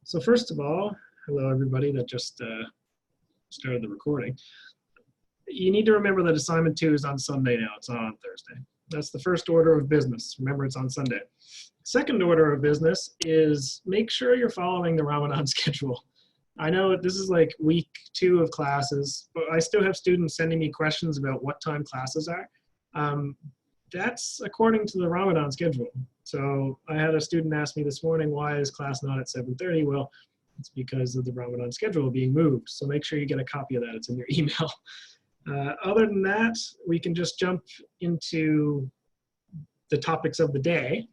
So first of all, hello everybody that just started the recording. You need to remember that assignment 2 is on Sunday now, it's not on Thursday. That's the first order of business. Remember, it's on Sunday. Second order of business is make sure you're following the Ramadan schedule. I know this is like week 2 of classes, but I still have students sending me questions about what time classes are. That's according to the Ramadan schedule. So I had a student ask me this morning, why is class not at 7:30? Well, it's because of the Ramadan schedule being moved. So make sure you get a copy of that. It's in your email. Other than that, we can just jump into the topics of the day.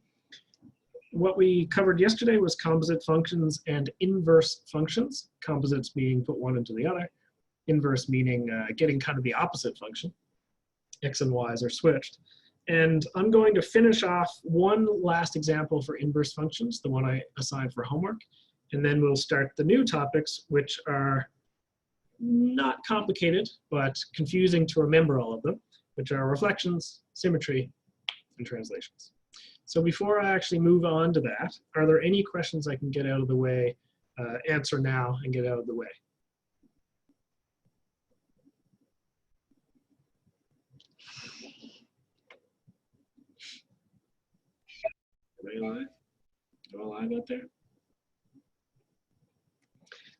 What we covered yesterday was composite functions and inverse functions. Composites being put one into the other. Inverse meaning getting kind of the opposite function. X and Y's are switched. And I'm going to finish off one last example for inverse functions, the one I assigned for homework. And then we'll start the new topics, which are not complicated, but confusing to remember all of them, which are reflections, symmetry, and translations. So before I actually move on to that, are there any questions I can get out of the way, answer now and get out of the way? Am I live? Am I live out there?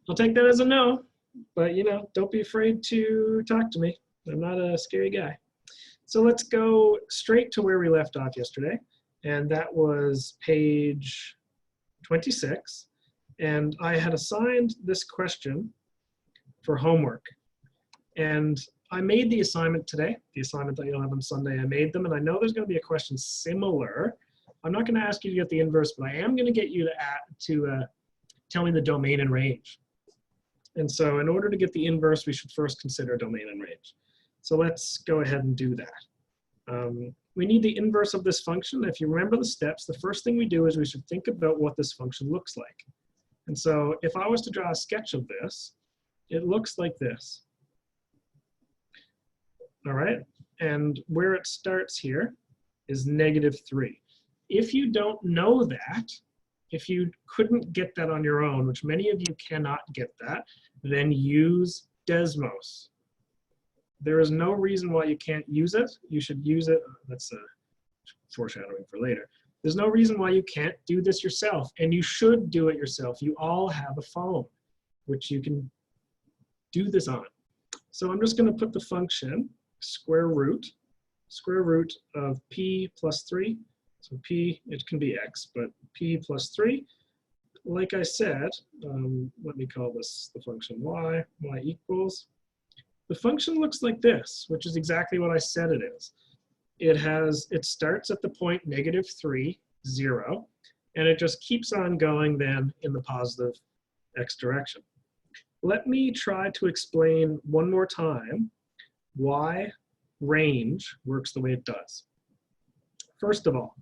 I'll take that as a no, but you know, don't be afraid to talk to me. I'm not a scary guy. So let's go straight to where we left off yesterday. And that was page 26. And I had assigned this question for homework. And I made the assignment today, the assignment that you'll have on Sunday. I made them, and I know there's going to be a question similar. I'm not going to ask you to get the inverse, but I am going to get you to tell me the domain and range. And so in order to get the inverse, we should first consider domain and range. So let's go ahead and do that. We need the inverse of this function. If you remember the steps, the first thing we do is we should think about what this function looks like. And so if I was to draw a sketch of this, it looks like this. All right, and where it starts here is -3. If you don't know that, if you couldn't get that on your own, which many of you cannot get that, then use Desmos. There is no reason why you can't use it. You should use it. That's foreshadowing for later. There's no reason why you can't do this yourself, and you should do it yourself. You all have a phone, which you can do this on. So I'm just going to put the function square root of p plus 3. So p, it can be x, but p plus 3. Like I said, let me call this the function y equals. The function looks like this, which is exactly what I said it is. It starts at the point -3, 0, and it just keeps on going then in the positive x direction. Let me try to explain one more time why range works the way it does. First of all,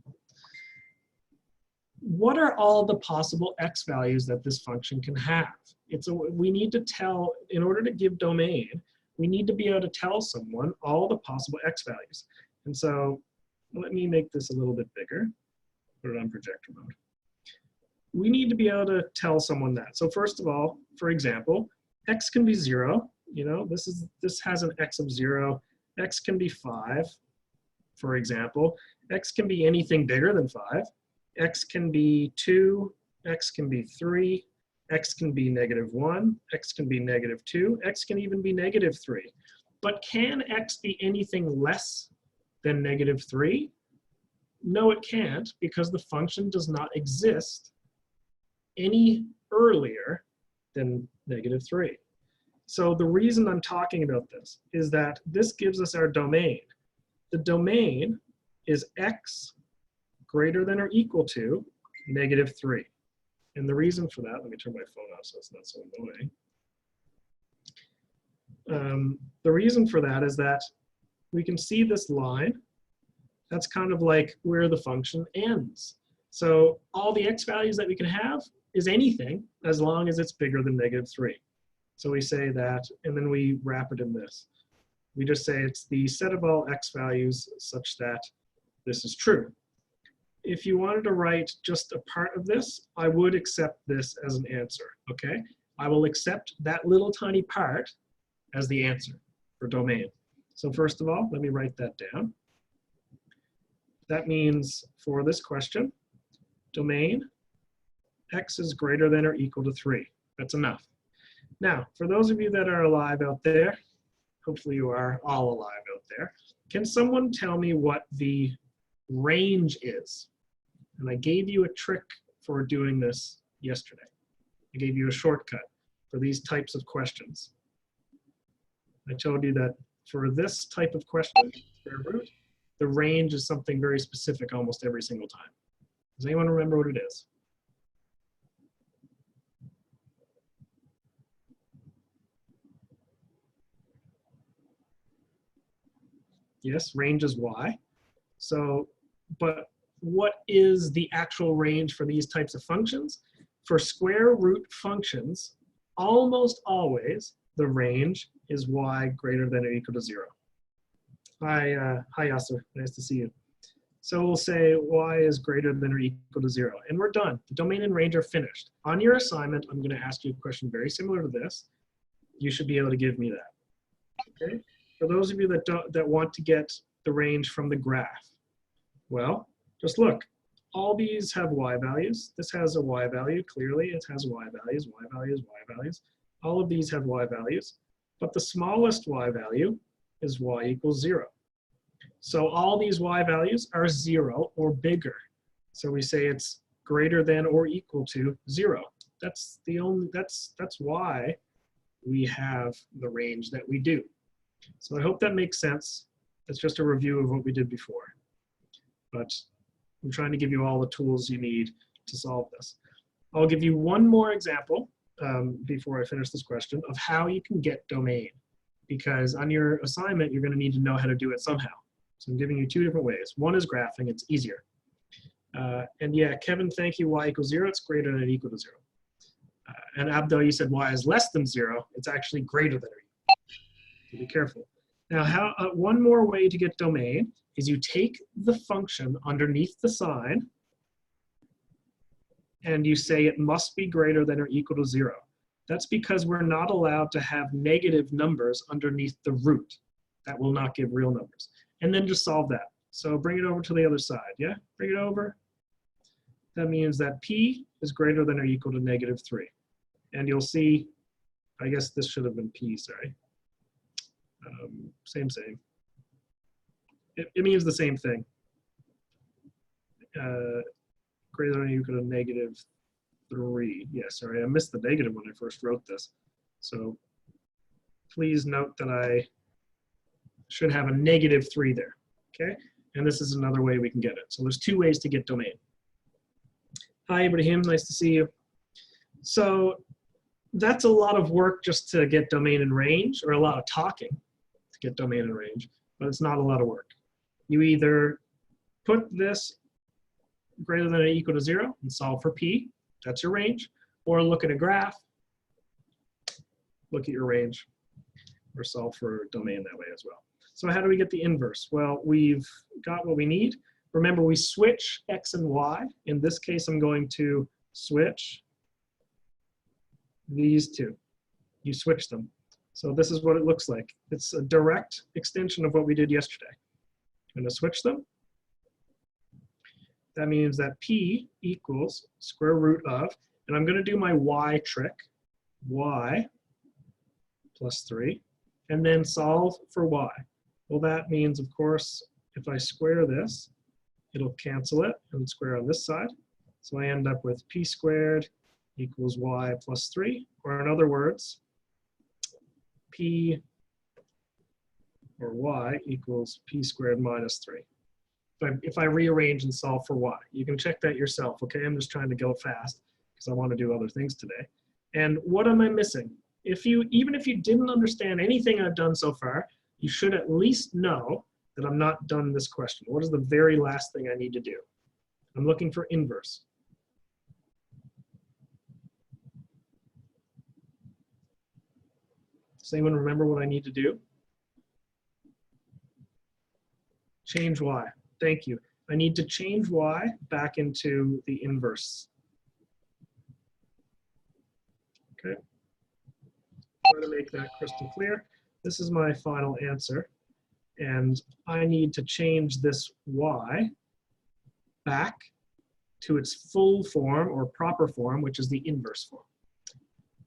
what are all the possible x values that this function can have? We need to tell, in order to give domain, we need to be able to tell someone all the possible x values. And so let me make this a little bit bigger, put it on projector mode. We need to be able to tell someone that. So first of all, for example, x can be 0. You know, this has an x of 0. X can be 5, for example. X can be anything bigger than 5. X can be 2, x can be 3, x can be -1, x can be -2, x can even be -3. But can x be anything less than -3? No, it can't, because the function does not exist any earlier than -3. So the reason I'm talking about this is that this gives us our domain. The domain is x greater than or equal to -3. And the reason for that, let me turn my phone off so it's not so annoying. The reason for that is that we can see this line. That's kind of like where the function ends. So all the x values that we can have is anything as long as it's bigger than -3. So we say that, and then we wrap it in this. We just say it's the set of all x values such that this is true. if you wanted to write just a part of this, I would accept this as an answer, okay? I will accept that little tiny part as the answer for domain. So first of all, let me write that down. That means for this question, domain, x is greater than or equal to 3. That's enough. Now, for those of you that are alive out there, hopefully you are all alive out there, can someone tell me what the range is? And I gave you a trick for doing this yesterday. I gave you a shortcut for these types of questions. I told you that for this type of question, square root, the range is something very specific almost every single time. Does anyone remember what it is? Yes, range is y. So, but what is the actual range for these types of functions? For square root functions, almost always the range is y greater than or equal to 0. Hi, Yasser, nice to see you. So we'll say y is greater than or equal to 0, and we're done. The domain and range are finished. On your assignment, I'm going to ask you a question very similar to this. You should be able to give me that. Okay? For those of you that want to get the range from the graph, well, just look. All these have y values. This has a y value, clearly. It has y values, y values, y values. All of these have y values. But the smallest y value is y equals 0. So all these y values are 0 or bigger. So we say it's greater than or equal to 0. That's why we have the range that we do. So I hope that makes sense. That's just a review of what we did before. But I'm trying to give you all the tools you need to solve this. I'll give you one more example before I finish this question of how you can get domain. Because on your assignment, you're going to need to know how to do it somehow. So I'm giving you 2 different ways. One is graphing, it's easier. And yeah, Kevin, thank you, y equals 0, it's greater than or equal to 0. And Abdel, you said y is less than 0, it's actually greater than or equal. So be careful. Now, one more way to get domain is you take the function underneath the sign and you say it must be greater than or equal to 0. That's because we're not allowed to have negative numbers underneath the root. That will not give real numbers. And then just solve that. So bring it over to the other side, yeah? Bring it over. That means that p is greater than or equal to -3. And you'll see, I guess this should have been p, sorry. Same. It means the same thing. Greater than or equal to -3. Yeah, sorry, I missed the negative when I first wrote this. So please note that I should have a -3 there, okay? And this is another way we can get it. So there's 2 ways to get domain. Hi, Ibrahim, nice to see you. So that's a lot of work just to get domain and range, or a lot of talking to get domain and range, but it's not a lot of work. You either put this greater than or equal to 0 and solve for p, that's your range, or look at a graph, look at your range, or solve for domain that way as well. So how do we get the inverse? Well, we've got what we need. Remember, we switch x and y. In this case, I'm going to switch these 2. You switch them. So this is what it looks like. It's a direct extension of what we did yesterday. I'm going to switch them. That means that p equals square root of, and I'm going to do my y trick, y plus 3, and then solve for y. Well, that means, of course, if I square this, it'll cancel it and square on this side. So I end up with p squared equals y plus 3, or in other words, p or y equals p squared minus 3. If I rearrange and solve for y. You can check that yourself, okay? I'm just trying to go fast because I want to do other things today. And what am I missing? Even if you didn't understand anything I've done so far, you should at least know that I'm not done this question. What is the very last thing I need to do? I'm looking for inverse. Does anyone remember what I need to do? Change y. Thank you. I need to change y back into the inverse. Okay. Try to make that crystal clear. This is my final answer. And I need to change this y back to its full form or proper form, which is the inverse form.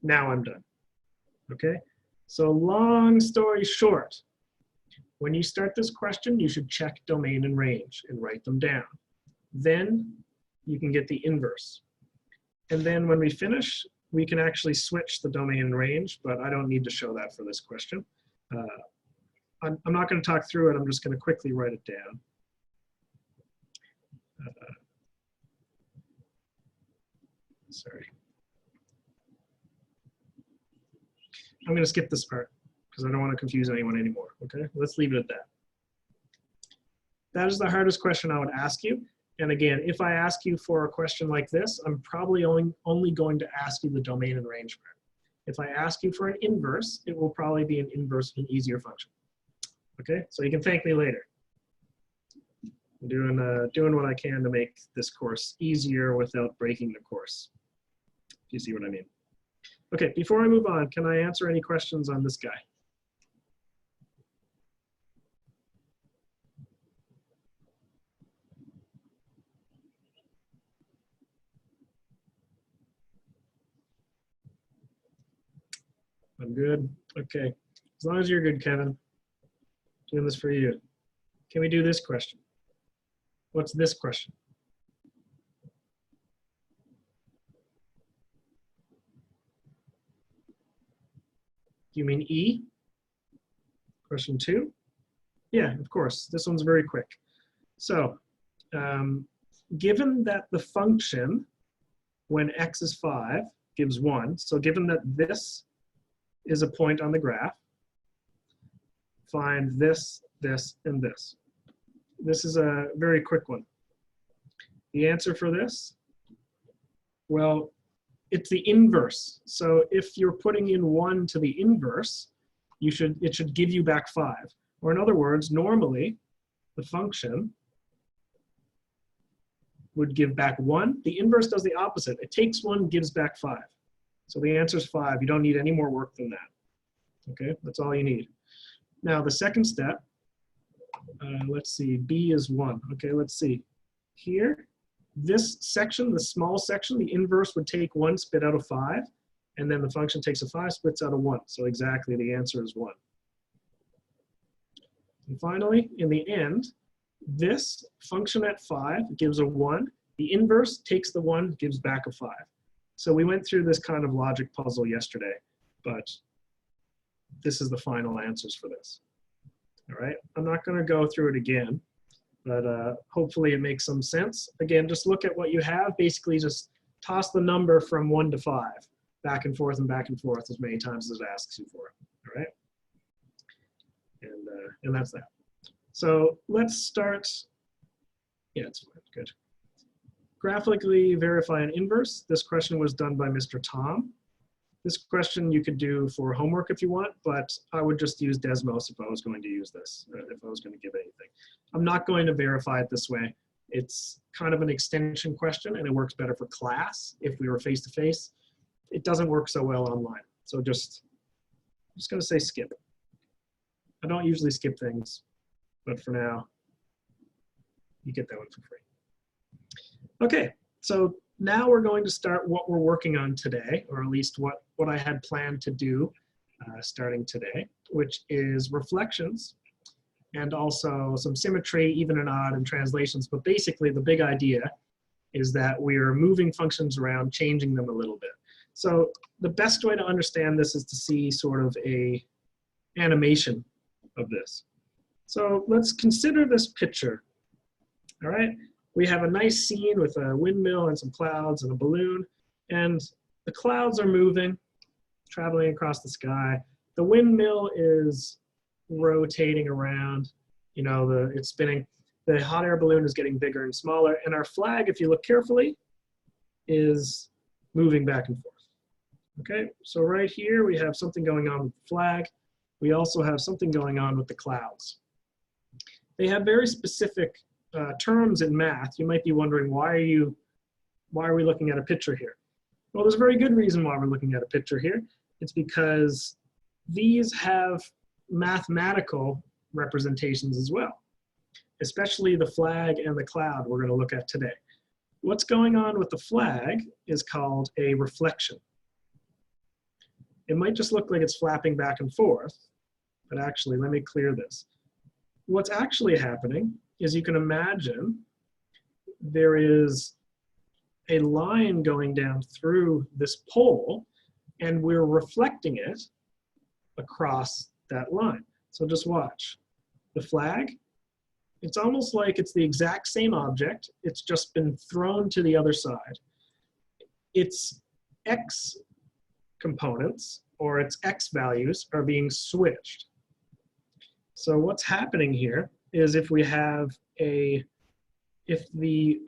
Now I'm done. Okay? So long story short, when you start this question, you should check domain and range and write them down. Then you can get the inverse. And then when we finish, we can actually switch the domain and range, but I don't need to show that for this question. I'm not going to talk through it. I'm just going to quickly write it down. Sorry. I'm going to skip this part because I don't want to confuse anyone anymore. Okay, let's leave it at that. That is the hardest question I would ask you. And again, if I ask you for a question like this, I'm probably only going to ask you the domain and range part. If I ask you for an inverse, it will probably be an inverse of an easier function. Okay, so you can thank me later. I'm doing what I can to make this course easier without breaking the course. If you see what I mean. Okay, before I move on, can I answer any questions on this guy? I'm good. Okay, as long as you're good, Kevin. Doing this for you. Can we do this question? What's this question? You mean E? Question 2? Yeah, of course. This one's very quick. So, given that the function when x is 5 gives 1, so given that this is a point on the graph, find this, this, and this. This is a very quick one. The answer for this, well, it's the inverse. So if you're putting in 1 to the inverse, it should give you back 5. Or in other words, normally the function would give back 1. The inverse does the opposite. It takes 1, gives back 5. So the answer is 5. You don't need any more work than that. Okay, that's all you need. Now the second step, let's see, b is 1. Okay, let's see. Here, this section, the small section, the inverse would take 1, spit out a 5, and then the function takes a 5, splits out a 1. So exactly, the answer is 1. And finally, in the end, this function at 5 gives a 1. The inverse takes the 1, gives back a 5. So we went through this kind of logic puzzle yesterday, but this is the final answers for this. All right, I'm not going to go through it again, but hopefully it makes some sense. Again, just look at what you have. Basically, just toss the number from 1 to 5, back and forth as many times as it asks you for. All right, and that's that. So let's start. Yeah, it's fine. Good. Graphically verify an inverse. This question was done by Mr. Tom. This question you could do for homework if you want, but I would just use Desmos if I was going to use this, if I was going to give anything. I'm not going to verify it this way. It's kind of an extension question, and it works better for class if we were face-to-face. It doesn't work so well online. So I'm just going to say skip. I don't usually skip things, but for now, you get that one for free. Okay, so now we're going to start what we're working on today, or at least what I had planned to do starting today, which is reflections and also some symmetry, even and odd, and translations. But basically, the big idea is that we are moving functions around, changing them a little bit. So the best way to understand this is to see sort of a animation of this. So let's consider this picture, all right? We have a nice scene with a windmill and some clouds and a balloon, and the clouds are moving, traveling across the sky. The windmill is rotating around, you know, it's spinning. The hot air balloon is getting bigger and smaller, and our flag, if you look carefully, is moving back and forth. Okay, so right here we have something going on with the flag. We also have something going on with the clouds. They have very specific terms in math, you might be wondering, why are we looking at a picture here? Well, there's a very good reason why we're looking at a picture here. It's because these have mathematical representations as well, especially the flag and the cloud we're going to look at today. What's going on with the flag is called a reflection. It might just look like it's flapping back and forth, but actually, let me clear this. What's actually happening is, you can imagine there is a line going down through this pole, and we're reflecting it across that line. So just watch. The flag, it's almost like it's the exact same object. It's just been thrown to the other side. Its x components, or its x values, are being switched. So what's happening here is, if the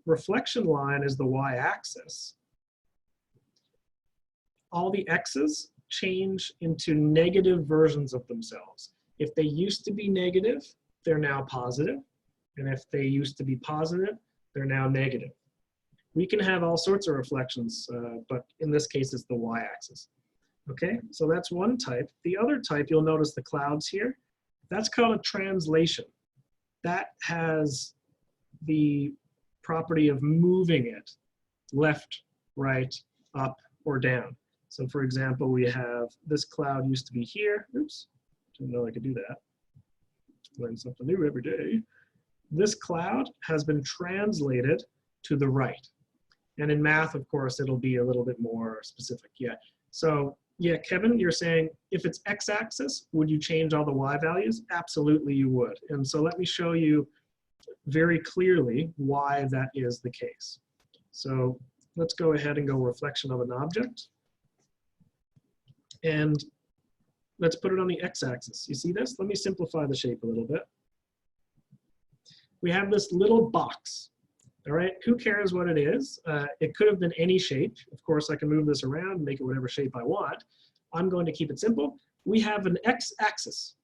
reflection line is the y-axis, all the x's change into negative versions of themselves. If they used to be negative, they're now positive. And if they used to be positive, they're now negative. We can have all sorts of reflections, but in this case, it's the y-axis. Okay, so that's one type. The other type, you'll notice the clouds here. That's called a translation. That has the property of moving it left, right, up, or down. So for example, we have this cloud used to be here. Oops, didn't know I could do that. Learn something new every day. This cloud has been translated to the right. And in math, of course, it'll be a little bit more specific. Yeah. So yeah, Kevin, you're saying if it's x-axis, would you change all the y values? Absolutely, you would. And so let me show you very clearly why that is the case. So let's go ahead and go reflection of an object. And let's put it on the x-axis. You see this? Let me simplify the shape a little bit. We have this little box. All right, who cares what it is? It could have been any shape. Of course, I can move this around and make it whatever shape I want. I'm going to keep it simple. We have an x-axis.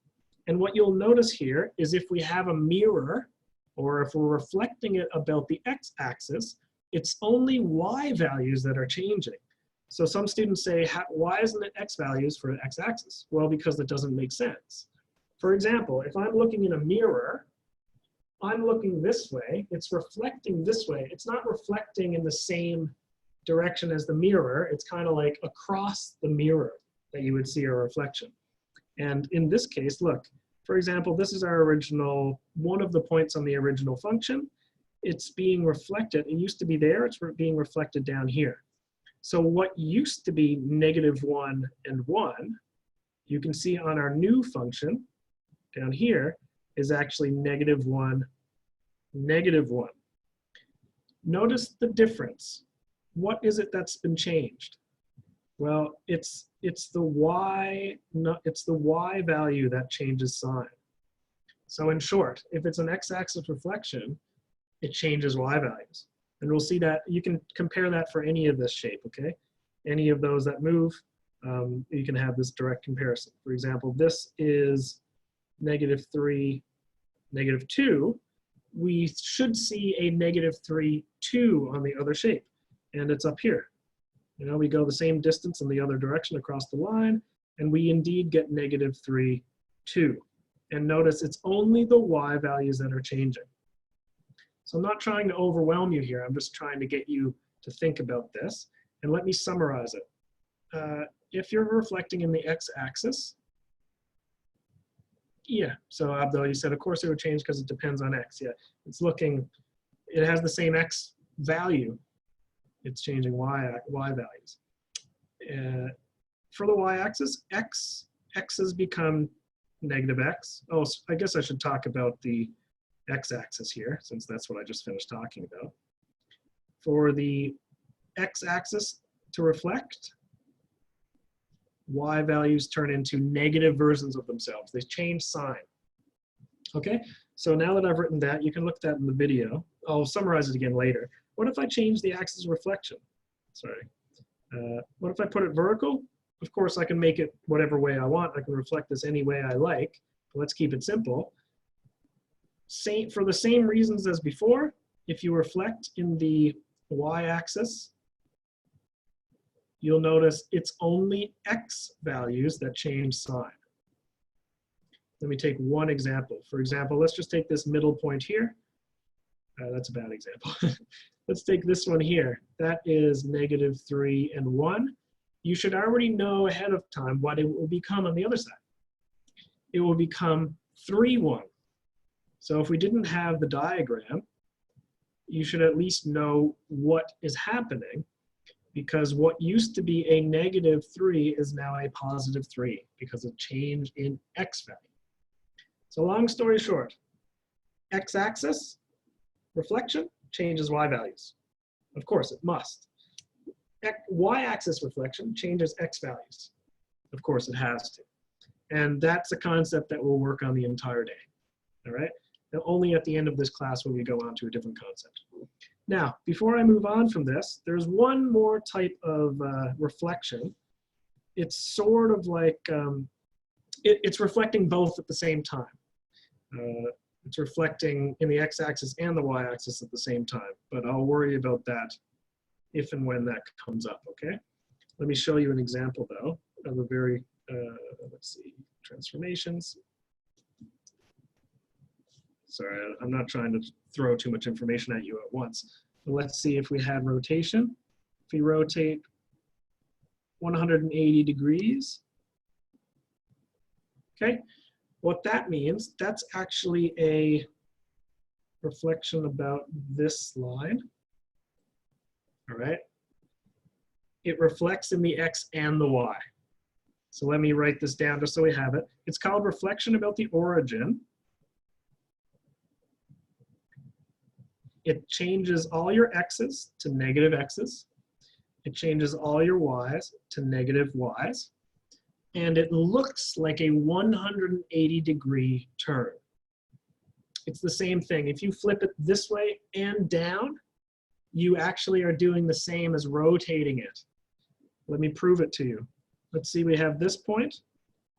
And what you'll notice here is, if we have a mirror, or if we're reflecting it about the x-axis, it's only y values that are changing. So some students say, why isn't it x values for an x-axis? Well, because it doesn't make sense. For example, if I'm looking in a mirror, I'm looking this way, it's reflecting this way. It's not reflecting in the same direction as the mirror. It's kind of like across the mirror that you would see a reflection. And in this case, look, for example, this is our original, one of the points on the original function. It's being reflected. It used to be there. It's being reflected down here. So what used to be -1 and 1, you can see on our new function down here, is actually -1, -1. Notice the difference. What is it that's been changed? Well, it's the y, it's the y value that changes sign. So in short, if it's an x-axis reflection, it changes y values. And we'll see that you can compare that for any of this shape, okay? Any of those that move, you can have this direct comparison. For example, this is -3, -2. We should see a -3, 2 on the other shape, and it's up here. You know, we go the same distance in the other direction across the line, and we indeed get -3, 2. And notice it's only the y values that are changing. So I'm not trying to overwhelm you here. I'm just trying to get you to think about this. And let me summarize it. If you're reflecting in the x-axis, yeah, so Abdul, you said, of course it would change because it depends on x. Yeah, it's looking, it has the same x value. It's changing y values. For the y-axis, x's become -x. Oh, so I guess I should talk about the x-axis here, since that's what I just finished talking about. For the x-axis to reflect, y values turn into negative versions of themselves. They change sign. Okay, so now that I've written that, you can look at that in the video. I'll summarize it again later. What if I change the axis of reflection? Sorry. What if I put it vertical? Of course, I can make it whatever way I want. I can reflect this any way I like. Let's keep it simple. For the same reasons as before, if you reflect in the y-axis, you'll notice it's only x values that change sign. Let me take one example. For example, let's just take this middle point here. That's a bad example. Let's take this one here. That is -3 and 1. You should already know ahead of time what it will become on the other side. It will become 3, 1. So if we didn't have the diagram, you should at least know what is happening, because what used to be a -3 is now a +3 because of change in x value. So long story short, x-axis reflection changes y values. Of course, it must. Y-axis reflection changes x values. Of course, it has to. And that's a concept that we'll work on the entire day. All right? Now, only at the end of this class will we go on to a different concept. Now, before I move on from this, there's one more type of reflection. It's sort of like, it's reflecting both at the same time. It's reflecting in the x-axis and the y-axis at the same time, but I'll worry about that if and when that comes up, okay? Let me show you an example, though, of a very, let's see, transformations. Sorry, I'm not trying to throw too much information at you at once. But let's see if we had rotation. If we rotate 180 degrees, okay? What that means, that's actually a reflection about this line, all right? It reflects in the x and the y. So let me write this down just so we have it. It's called reflection about the origin. It changes all your x's to negative x's. It changes all your y's to negative y's. And it looks like a 180-degree turn. It's the same thing. If you flip it this way and down, you actually are doing the same as rotating it. Let me prove it to you. Let's see, we have this point,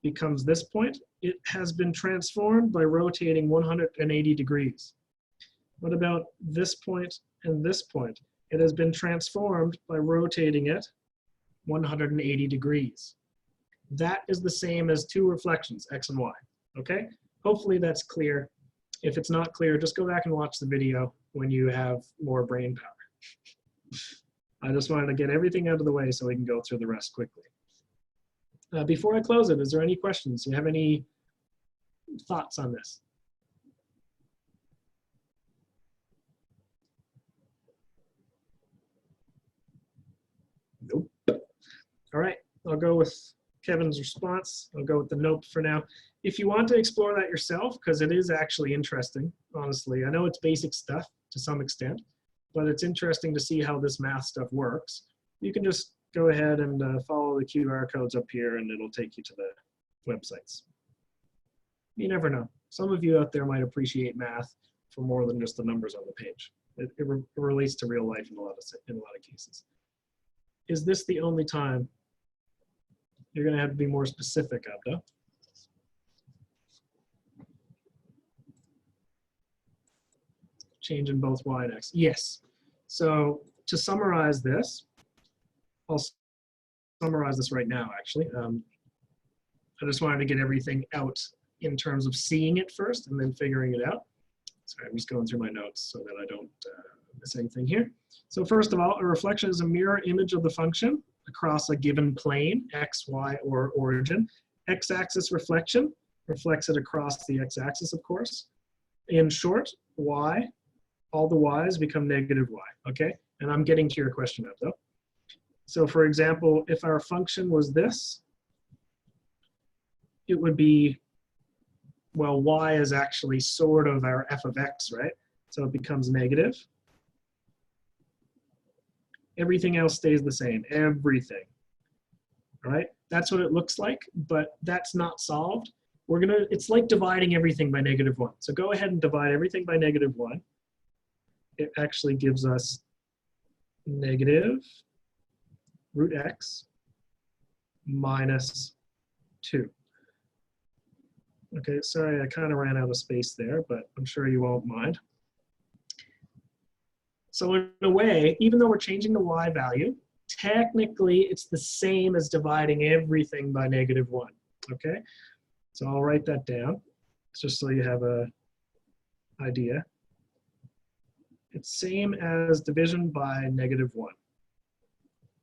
becomes this point. It has been transformed by rotating 180 degrees. What about this point and this point? It has been transformed by rotating it 180 degrees. That is the same as two reflections, x and y, okay? Hopefully that's clear. If it's not clear, just go back and watch the video when you have more brain power. I just wanted to get everything out of the way so we can go through the rest quickly. Before I close it, is there any questions? Do you have any thoughts on this? Nope. All right, I'll go with Kevin's response. I'll go with the nope for now. If you want to explore that yourself, because it is actually interesting, honestly. I know it's basic stuff to some extent, but it's interesting to see how this math stuff works. You can just go ahead and follow the QR codes up here and it'll take you to the websites. You never know. Some of you out there might appreciate math for more than just the numbers on the page. It relates to real life in a lot of cases. Is this the only time? You're going to have to be more specific, Abda. Change in both y and x. Yes. So to summarize this, I'll summarize this right now, actually. I just wanted to get everything out in terms of seeing it first and then figuring it out. Sorry, I'm just going through my notes so that I don't miss anything here. So first of all, a reflection is a mirror image of the function across a given plane, x, y, or origin. X-axis reflection reflects it across the x-axis, of course. In short, y, all the y's become negative y, okay? And I'm getting to your question now, though. So for example, if our function was this, it would be, well, y is actually sort of our f of x, right? So it becomes negative. Everything else stays the same, everything, all right? That's what it looks like, but that's not solved. It's like dividing everything by -1. So go ahead and divide everything by -1. It actually gives us negative root x minus 2. Okay, sorry, I kind of ran out of space there, but I'm sure you won't mind. So in a way, even though we're changing the y value, technically it's the same as dividing everything by -1, okay? So I'll write that down just so you have a idea. It's same as division by -1,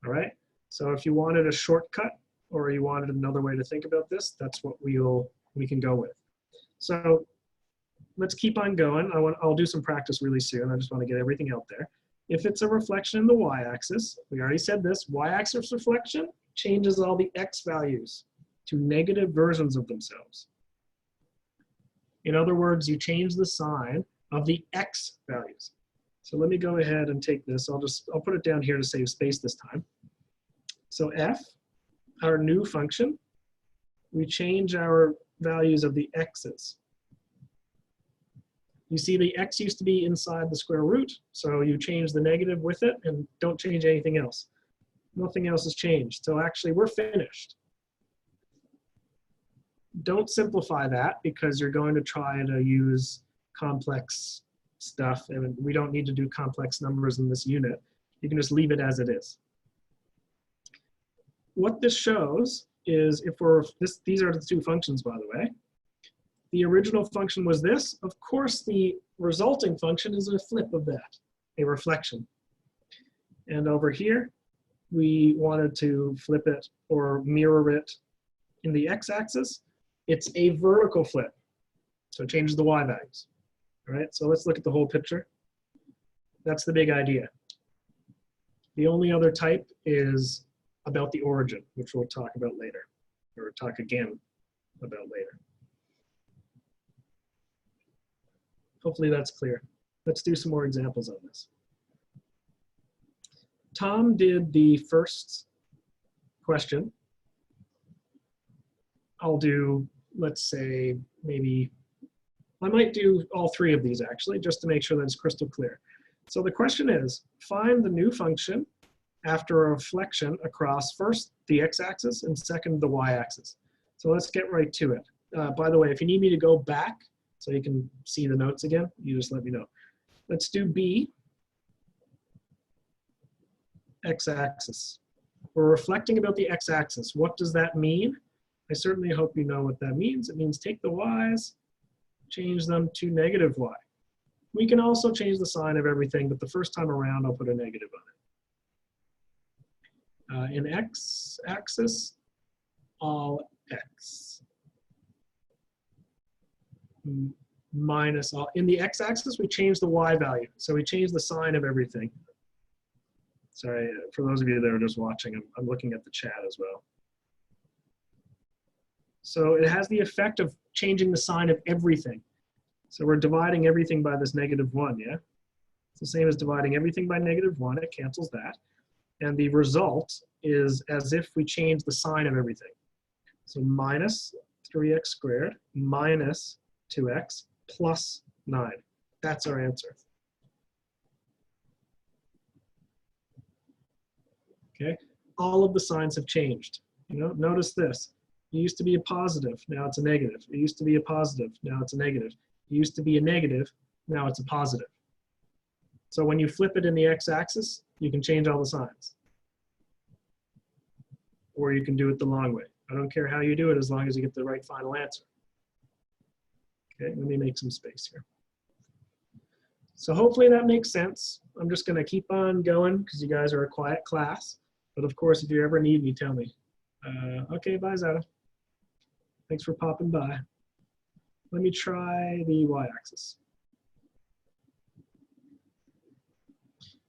all right? So if you wanted a shortcut or you wanted another way to think about this, that's what we can go with. So let's keep on going. I'll do some practice really soon. I just want to get everything out there. If it's a reflection in the y-axis, we already said this, y-axis reflection changes all the x values to negative versions of themselves. In other words, you change the sign of the x values. So let me go ahead and take this. I'll put it down here to save space this time. So f, our new function, we change our values of the x's. You see the x used to be inside the square root, so you change the negative with it and don't change anything else. Nothing else has changed. So actually we're finished. Don't simplify that because you're going to try to use complex stuff and we don't need to do complex numbers in this unit. You can just leave it as it is. What this shows is these are the two functions, by the way. The original function was this. Of course, the resulting function is a flip of that, a reflection. And over here, we wanted to flip it or mirror it in the x-axis. It's a vertical flip. So it changes the y values. All right, so let's look at the whole picture. That's the big idea. The only other type is about the origin, which we'll talk about later, or talk again about later. Hopefully that's clear. Let's do some more examples on this. Tom did the first question. I'll do, let's say, maybe, I might do all three of these actually, just to make sure that it's crystal clear. So the question is, find the new function after a reflection across first the x-axis and second the y-axis. So let's get right to it. By the way, if you need me to go back so you can see the notes again, you just let me know. Let's do B, x-axis. We're reflecting about the x-axis. What does that mean? I certainly hope you know what that means. It means take the y's, change them to -y. We can also change the sign of everything, but the first time around, I'll put a negative on it. In x-axis, all x. Minus all. In the x-axis, we change the y value. So we change the sign of everything. Sorry, for those of you that are just watching, I'm looking at the chat as well. So it has the effect of changing the sign of everything. So we're dividing everything by this -1, yeah? It's the same as dividing everything by -1, it cancels that. And the result is as if we change the sign of everything. So minus 3x squared minus 2x plus 9. That's our answer. Okay, all of the signs have changed. You know, notice this. It used to be a positive, now it's a negative. It used to be a positive, now it's a negative. It used to be a negative, now it's a positive. So when you flip it in the x-axis, you can change all the signs. Or you can do it the long way. I don't care how you do it as long as you get the right final answer. Okay, let me make some space here. So hopefully that makes sense. I'm just going to keep on going because you guys are a quiet class. But of course, if you ever need me, tell me. Okay, bye, Zara. Thanks for popping by. Let me try the y-axis.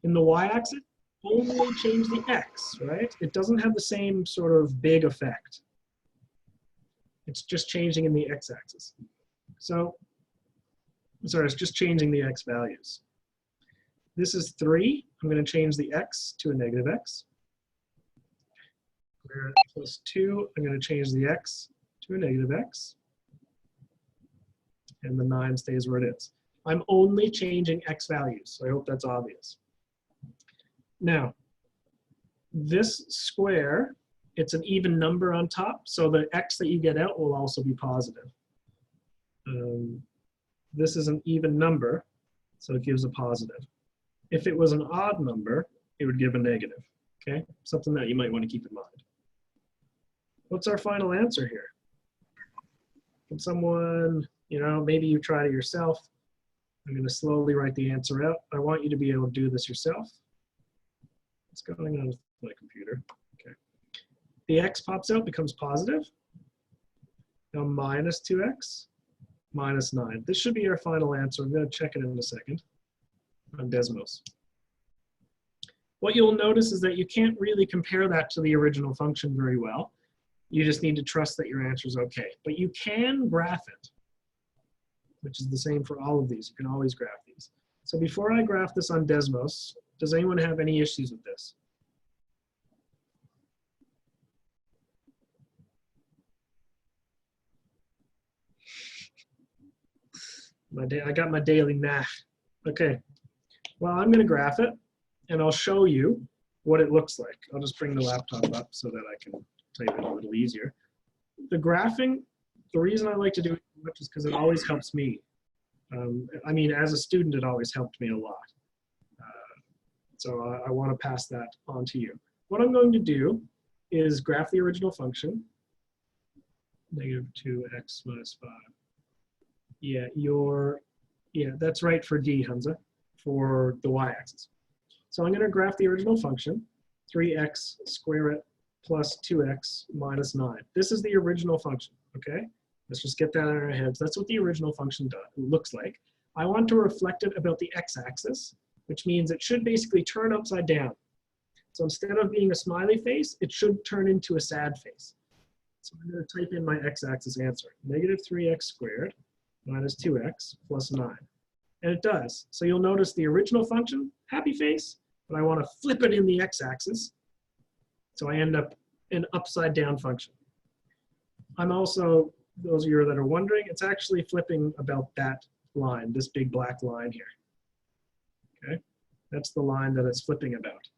In the y-axis, only change the x, right? It doesn't have the same sort of big effect. It's just changing in the x-axis. So, sorry, it's just changing the x values. This is 3. I'm going to change the x to a -x. We're at +2. I'm going to change the x to a -x. And the 9 stays where it is. I'm only changing x values, so I hope that's obvious. Now, this square, it's an even number on top, so the x that you get out will also be positive. This is an even number, so it gives a positive. If it was an odd number, it would give a negative, okay? Something that you might want to keep in mind. What's our final answer here? Can someone, maybe you tried it yourself. I'm going to slowly write the answer out. I want you to be able to do this yourself. What's going on with my computer? Okay. The x pops out, becomes positive. Now minus 2x, minus 9. This should be our final answer. I'm going to check it in a second on Desmos. What you'll notice is that you can't really compare that to the original function very well. You just need to trust that your answer is okay. But you can graph it, which is the same for all of these. You can always graph these. So before I graph this on Desmos, does anyone have any issues with this? I got my daily math. Okay, well, I'm gonna graph it and I'll show you what it looks like. I'll just bring the laptop up so that I can type it a little easier. The graphing, the reason I like to do it much is because it always helps me. I mean, as a student, it always helped me a lot. So I want to pass that on to you. What I'm going to do is graph the original function, negative 2x minus 5. Yeah, that's right for D, Hamza, for the y-axis. So I'm going to graph the original function, 3x square it plus 2x minus 9. This is the original function, okay? Let's just get that in our heads. That's what the original function looks like. I want to reflect it about the x-axis, which means it should basically turn upside down. So instead of being a smiley face, it should turn into a sad face. So I'm going to type in my x-axis answer, negative 3x squared minus 2x plus 9. And it does. So you'll notice the original function, happy face, but I want to flip it in the x-axis. So I end up an upside down function. I'm also, those of you that are wondering, it's actually flipping about that line, this big black line here. Okay, that's the line that it's flipping about.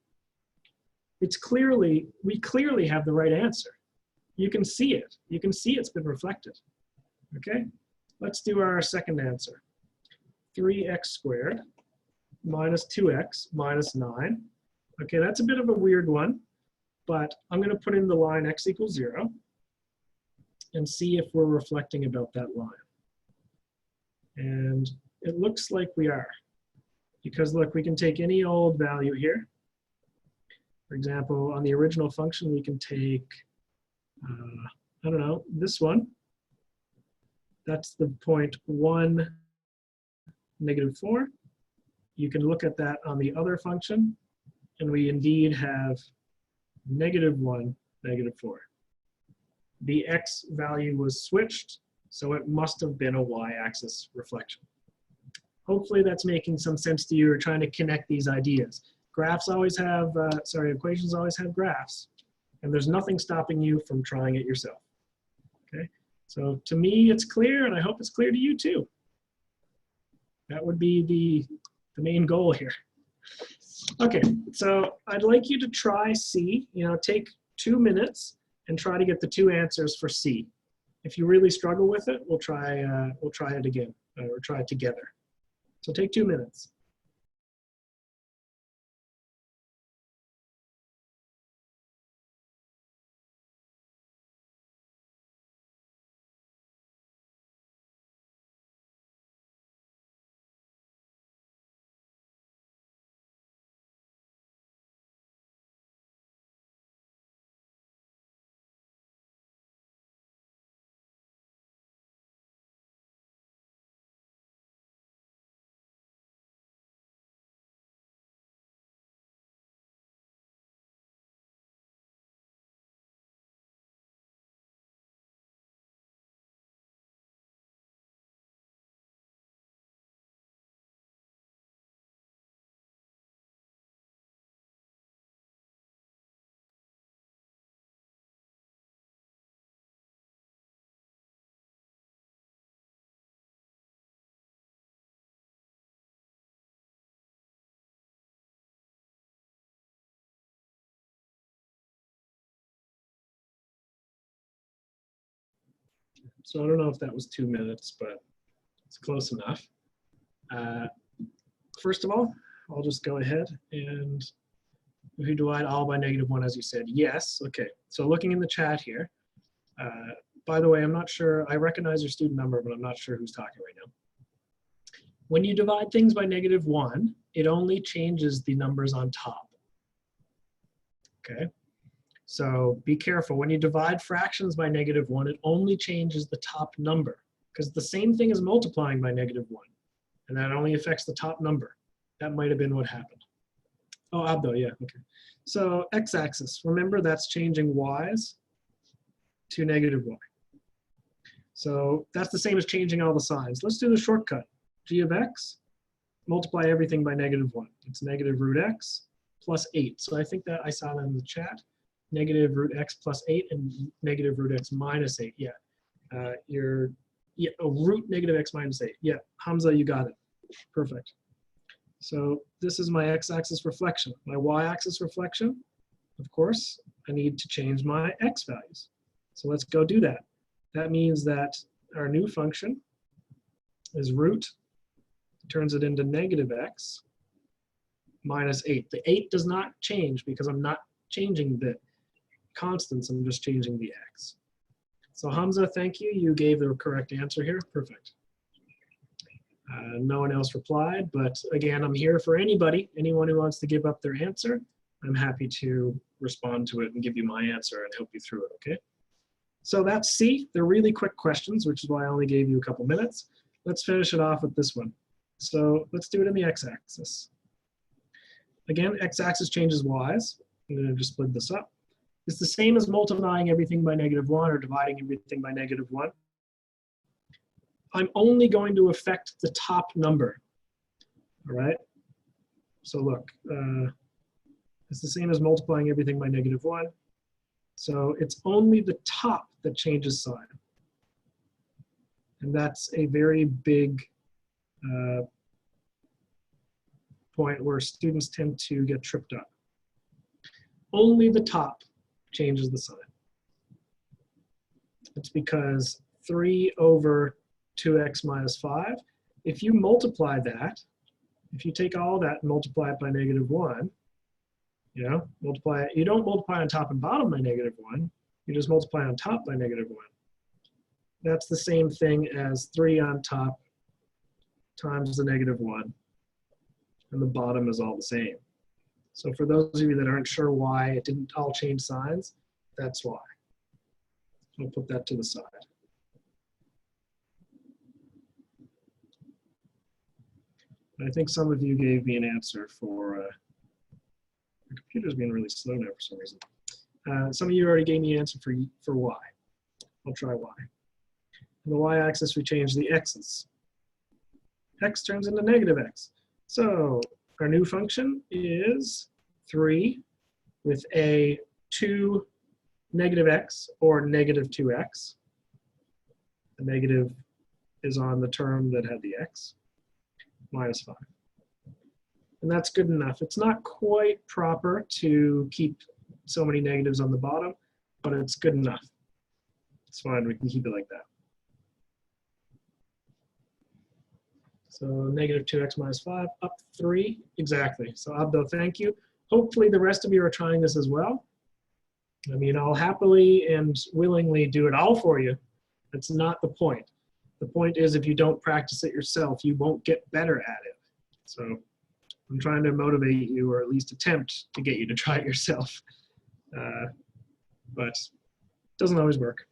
It's clearly, we clearly have the right answer. You can see it. You can see it's been reflected. Okay, let's do our second answer. 3x squared minus 2x minus 9. Okay, that's a bit of a weird one, but I'm going to put in the line x equals 0 and see if we're reflecting about that line. And it looks like we are. Because look, we can take any old value here. For example, on the original function, we can take, I don't know, this one. That's the point 1, negative 4. You can look at that on the other function, and we indeed have negative 1, negative 4. The x value was switched, so it must have been a y-axis reflection. Hopefully that's making some sense to you or trying to connect these ideas. Graphs always have, equations always have graphs, and there's nothing stopping you from trying it yourself. Okay, so to me it's clear, and I hope it's clear to you too. That would be the main goal here. Okay, so I'd like you to try C. Take 2 minutes and try to get the 2 answers for C. If you really struggle with it, we'll try it again, or try it together. So take 2 minutes. So I don't know if that was 2 minutes, but It's close enough. First of all, I'll just go ahead and if you divide all by -1, as you said, yes. Okay, so looking in the chat here, by the way, I'm not sure, I recognize your student number, but I'm not sure who's talking right now. When you divide things by -1, it only changes the numbers on top. Okay, so be careful. When you divide fractions by -1, it only changes the top number, because the same thing as multiplying by -1, and that only affects the top number. That might have been what happened. Oh, Abdo, yeah, okay. So x-axis, remember that's changing y's to -y. So that's the same as changing all the signs. Let's do the shortcut. G of x, multiply everything by -1. It's √x plus 8. So I think that I saw that in the chat. -√x plus 8 and -√x minus 8. Yeah, root -x minus 8. Yeah, Hamza, you got it. Perfect. So this is my x-axis reflection. My y-axis reflection, of course, I need to change my x values. So let's go do that. That means that our new function is root, turns it into -x minus 8. The 8 does not change because I'm not changing the constants, I'm just changing the x. So Hamza, thank you. You gave the correct answer here. Perfect. No one else replied, but again, I'm here for anybody, anyone who wants to give up their answer. I'm happy to respond to it and give you my answer and help you through it, okay? So that's C. They're really quick questions, which is why I only gave you a couple minutes. Let's finish it off with this one. So let's do it in the x-axis. Again, x-axis changes y's. I'm going to just split this up. It's the same as multiplying everything by -1 or dividing everything by -1. I'm only going to affect the top number, all right? So look, it's the same as multiplying everything by -1. So it's only the top that changes sign. And that's a very big point where students tend to get tripped up. Only the top changes the sign. It's because 3 over 2x minus 5, if you multiply that, if you take all that and multiply it by -1, you know, multiply it, you don't multiply on top and bottom by -1, you just multiply on top by -1. That's the same thing as 3 on top times the -1, and the bottom is all the same. So for those of you that aren't sure why it didn't all change signs, that's why. I'll put that to the side. I think some of you gave me an answer for, the computer's being really slow now for some reason. Some of you already gave me an answer for y. I'll try y. On the y-axis, we change the x's. X turns into -x. So our new function is 3 with a 2 -x or -2x. The negative is on the term that had the x, minus 5. And that's good enough. It's not quite proper to keep so many negatives on the bottom, but it's good enough. It's fine, we can keep it like that. So -2x minus 5, up 3, exactly. So Abdo, thank you. Hopefully the rest of you are trying this as well. I mean, I'll happily and willingly do it all for you. That's not the point. The point is if you don't practice it yourself, you won't get better at it. So I'm trying to motivate you, or at least attempt to get you to try it yourself. But it doesn't always work.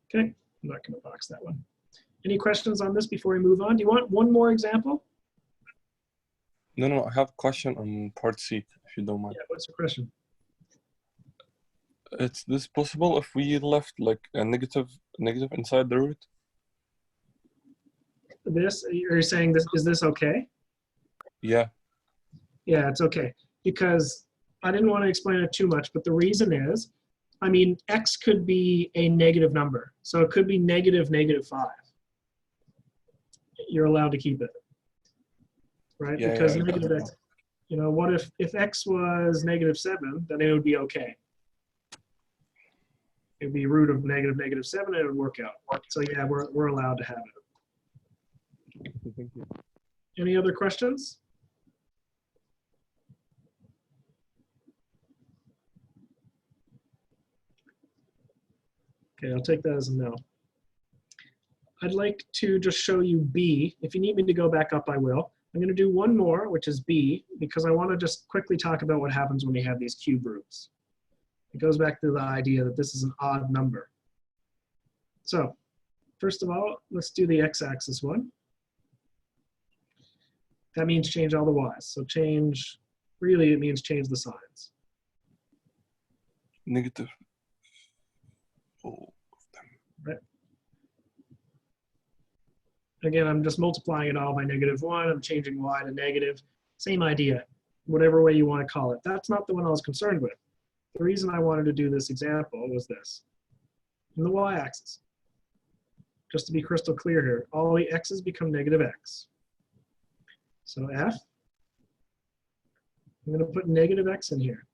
Okay, I'm not gonna box that one. Any questions on this before we move on? Do you want one more example? No, I have a question on part C, if you don't mind. Yeah, what's the question? Is this possible if we left like a negative inside the root? This, you're saying this, is this okay? Yeah. Yeah, it's okay. Because I didn't want to explain it too much, but the reason is, I mean, x could be a negative number. So it could be -5. You're allowed to keep it, right? Yeah, because yeah, -x, you know, what if x was -7, then it would be okay. It'd be root of -7 and it would work out. So yeah, we're allowed to have it. Thank you. Any other questions? Okay, I'll take that as a no. I'd like to just show you B. If you need me to go back up, I will. I'm going to do one more, which is B, because I want to just quickly talk about what happens when we have these cube roots. It goes back to the idea that this is an odd number. So first of all, let's do the x-axis one. That means change all the y's. So change, really it means change the signs. Negative. All of them. Right. Again, I'm just multiplying it all by -1. I'm changing y to negative. Same idea, whatever way you want to call it. That's not the one I was concerned with. The reason I wanted to do this example was this. In the y-axis, just to be crystal clear here, all the x's become -x. So f, I'm going to put -x in here.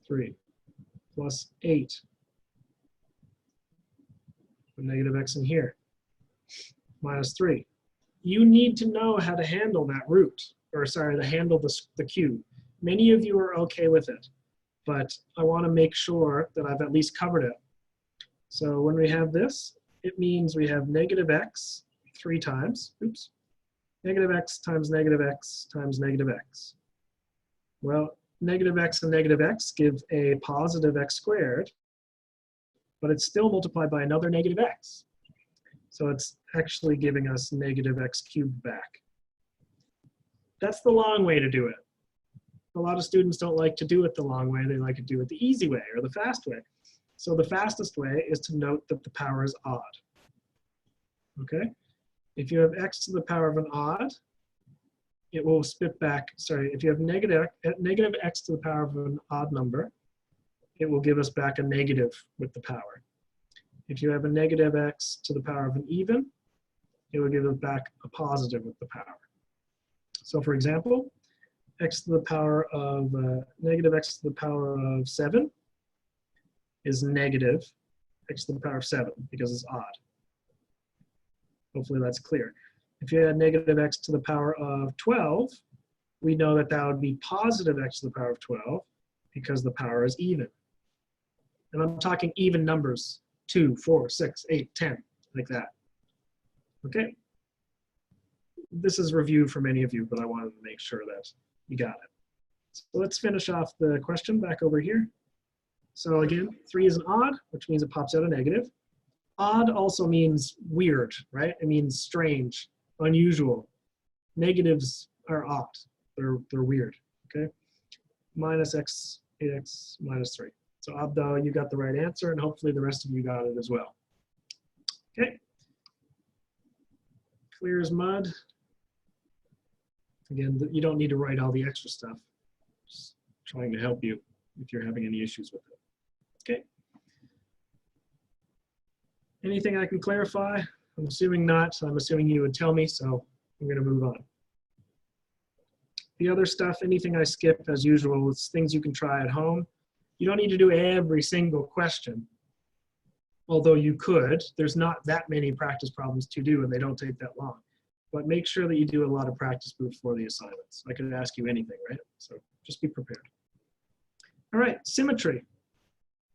3 plus 8. Put -x in here. Minus 3. You need to know how to handle that root, or sorry, to handle the cube. Many of you are okay with it, but I want to make sure that I've at least covered it. So when we have this, it means we have -x 3 times, oops, -x times -x times -x. Well, -x and -x give a positive x squared, but it's still multiplied by another -x. So it's actually giving us -x cubed back. That's the long way to do it. A lot of students don't like to do it the long way. They like to do it the easy way or the fast way. So the fastest way is to note that the power is odd. Okay? If you have x to the power of an odd, it will spit back, sorry, if you have negative x to the power of an odd number, it will give us back a negative with the power. If you have a -x to the power of an even, it will give us back a positive with the power. So for example, x to the power of -x to the power of 7 is -x to the power of 7 because it's odd. Hopefully that's clear. If you had -x to the power of 12, we know that that would be positive x to the power of 12 because the power is even. And I'm talking even numbers, 2, 4, 6, 8, 10, like that. Okay? This is review for many of you, but I wanted to make sure that you got it. So let's finish off the question back over here. So again, 3 is an odd, which means it pops out a negative. Odd also means weird, right? It means strange, unusual. Negatives are odd. They're weird, okay? -x, 8x, -3. So Abdo, you got the right answer, and hopefully the rest of you got it as well. Okay. Clear as mud. Again, you don't need to write all the extra stuff. Just trying to help you if you're having any issues with it. Okay. Anything I can clarify? I'm assuming not. I'm assuming you would tell me, so I'm going to move on. The other stuff, anything I skip, as usual, it's things you can try at home. You don't need to do every single question, although you could. There's not that many practice problems to do, and they don't take that long. But make sure that you do a lot of practice before the assignments. I could ask you anything, right? So just be prepared. All right, symmetry.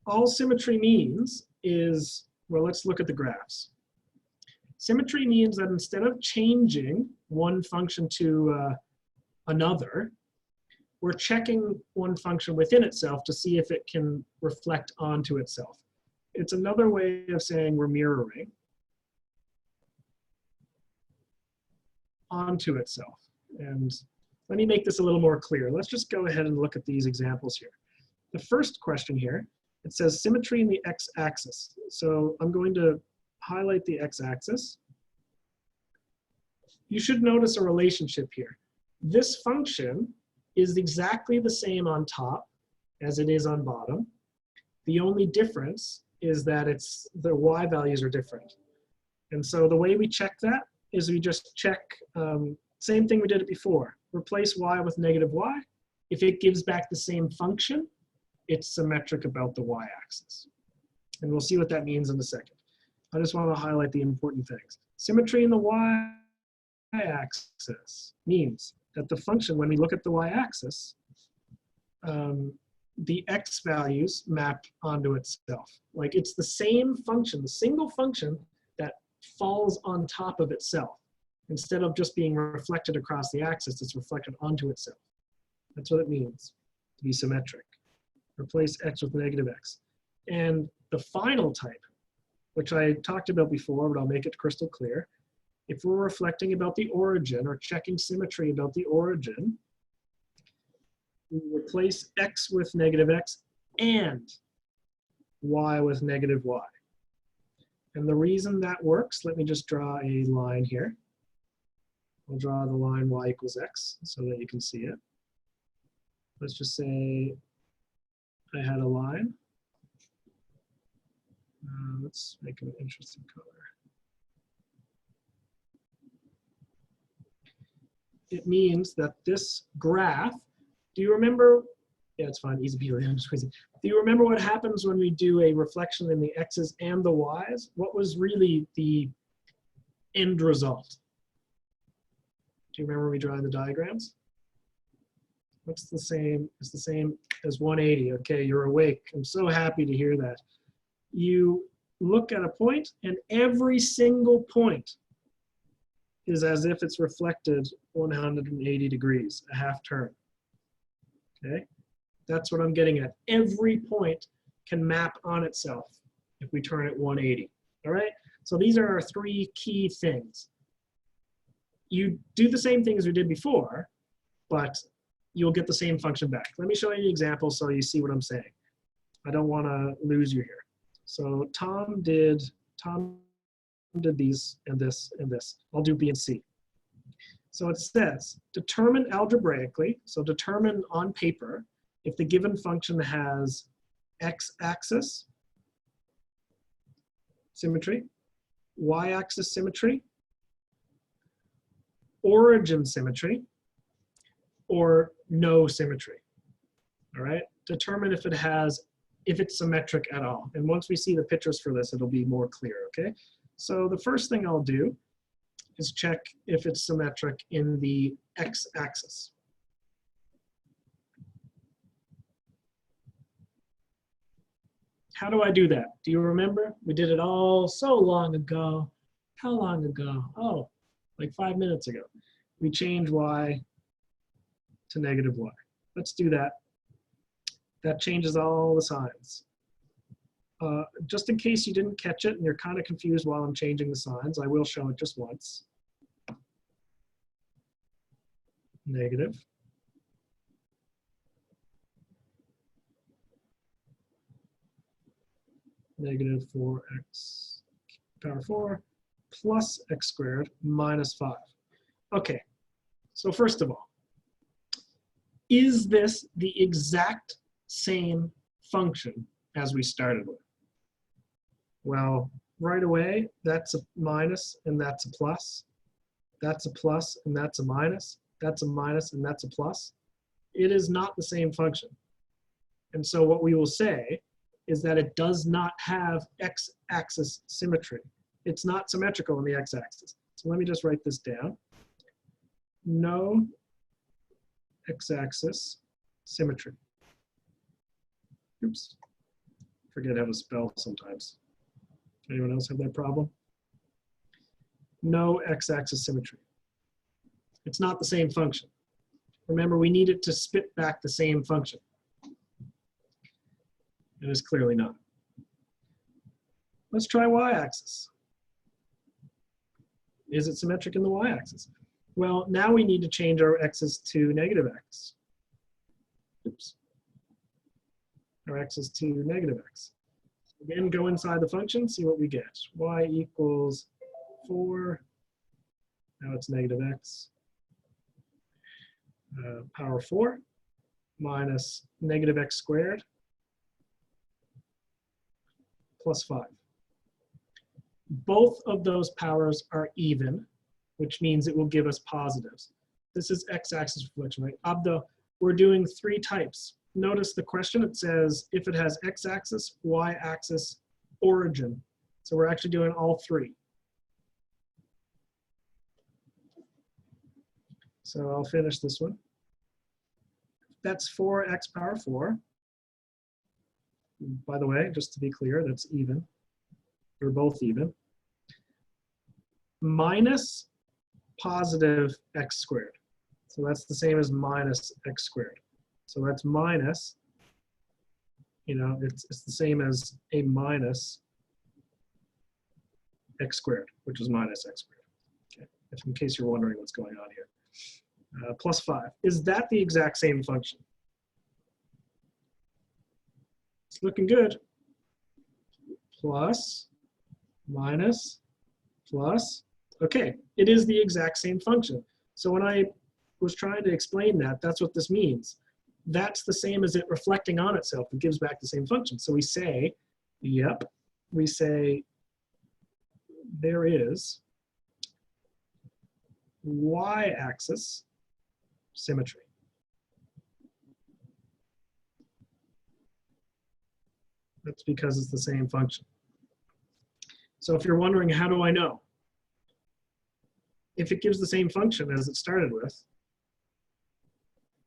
All symmetry means is, well, let's look at the graphs. Symmetry means that instead of changing one function to another, we're checking one function within itself to see if it can reflect onto itself. It's another way of saying we're mirroring onto itself. And let me make this a little more clear. Let's just go ahead and look at these examples here. The first question here, it says symmetry in the x-axis. So I'm going to highlight the x-axis. You should notice a relationship here. This function is exactly the same on top as it is on bottom. The only difference is that the y values are different. And so the way we check that is we just check, same thing we did it before. Replace y with -y. If it gives back the same function, it's symmetric about the y-axis. And we'll see what that means in a second. I just want to highlight the important things. Symmetry in the y-axis means that the function, when we look at the y-axis, the x values map onto itself. Like it's the same function, the single function that falls on top of itself. Instead of just being reflected across the axis, it's reflected onto itself. That's what it means to be symmetric. Replace x with negative x. And the final type, which I talked about before, but I'll make it crystal clear. If we're reflecting about the origin or checking symmetry about the origin, we replace x with negative x and y with negative y. And the reason that works, let me just draw a line here. I'll draw the line y equals x so that you can see it. Let's just say I had a line. Let's make an interesting color. It means that this graph, do you remember? Yeah, it's fine, easy peasy, I'm just crazy. Do you remember what happens when we do a reflection in the x's and the y's? What was really the end result? Do you remember we drawing the diagrams? What's the same? It's the same as 180. Okay, you're awake. I'm so happy to hear that. You look at a point, and every single point is as if it's reflected 180 degrees, a half turn. Okay, that's what I'm getting at. Every point can map on itself if we turn it 180. All right, so these are our three key things. You do the same thing as we did before, but you'll get the same function back. Let me show you an example so you see what I'm saying. I don't want to lose you here. So Tom did these and this and this. I'll do B and C. So it says, determine algebraically, so determine on paper, if the given function has x-axis symmetry, y-axis symmetry, origin symmetry, or no symmetry. All right, determine if it's symmetric at all. And once we see the pictures for this, it'll be more clear, okay? So the first thing I'll do is check if it's symmetric in the x-axis. How do I do that? Do you remember? We did it all so long ago. How long ago? Oh, like 5 minutes ago. We changed y to negative y. Let's do that. That changes all the signs. Just in case you didn't catch it and you're kind of confused while I'm changing the signs, I will show it just once. Negative. Negative 4x power 4 plus x squared minus 5. Okay, so first of all, is this the exact same function as we started with? Well, right away, that's a minus and that's a plus. That's a plus and that's a minus. That's a minus and that's a plus. It is not the same function. And so what we will say is that it does not have x-axis symmetry. It's not symmetrical on the x-axis. So let me just write this down. No x-axis symmetry. Oops. Forget how to spell sometimes. Anyone else have that problem? No x-axis symmetry. It's not the same function. Remember, we need it to spit back the same function. It is clearly not. Let's try y-axis. Is it symmetric in the y-axis? Well, now we need to change our x's to negative x. Oops. Our x's to negative x. Again, go inside the function, see what we get. Y equals 4. Now it's negative x. Power 4 minus negative x squared plus 5. Both of those powers are even, which means it will give us positives. This is x-axis reflection, right? Abdo, we're doing 3 types. Notice the question, it says if it has x-axis, y-axis, origin So we're actually doing all three. So I'll finish this one. That's 4x power 4. By the way, just to be clear, that's even. They're both even. Minus positive x squared. So that's the same as minus x squared. So that's minus, it's the same as a minus x squared, which is minus x squared. Okay, if in case you're wondering what's going on here. Plus 5. Is that the exact same function? It's looking good. Plus, minus, plus. Okay, it is the exact same function. So when I was trying to explain that, that's what this means. That's the same as it reflecting on itself. It gives back the same function. So we say, yep, we say there is y-axis symmetry. That's because it's the same function. So if you're wondering, how do I know? If it gives the same function as it started with,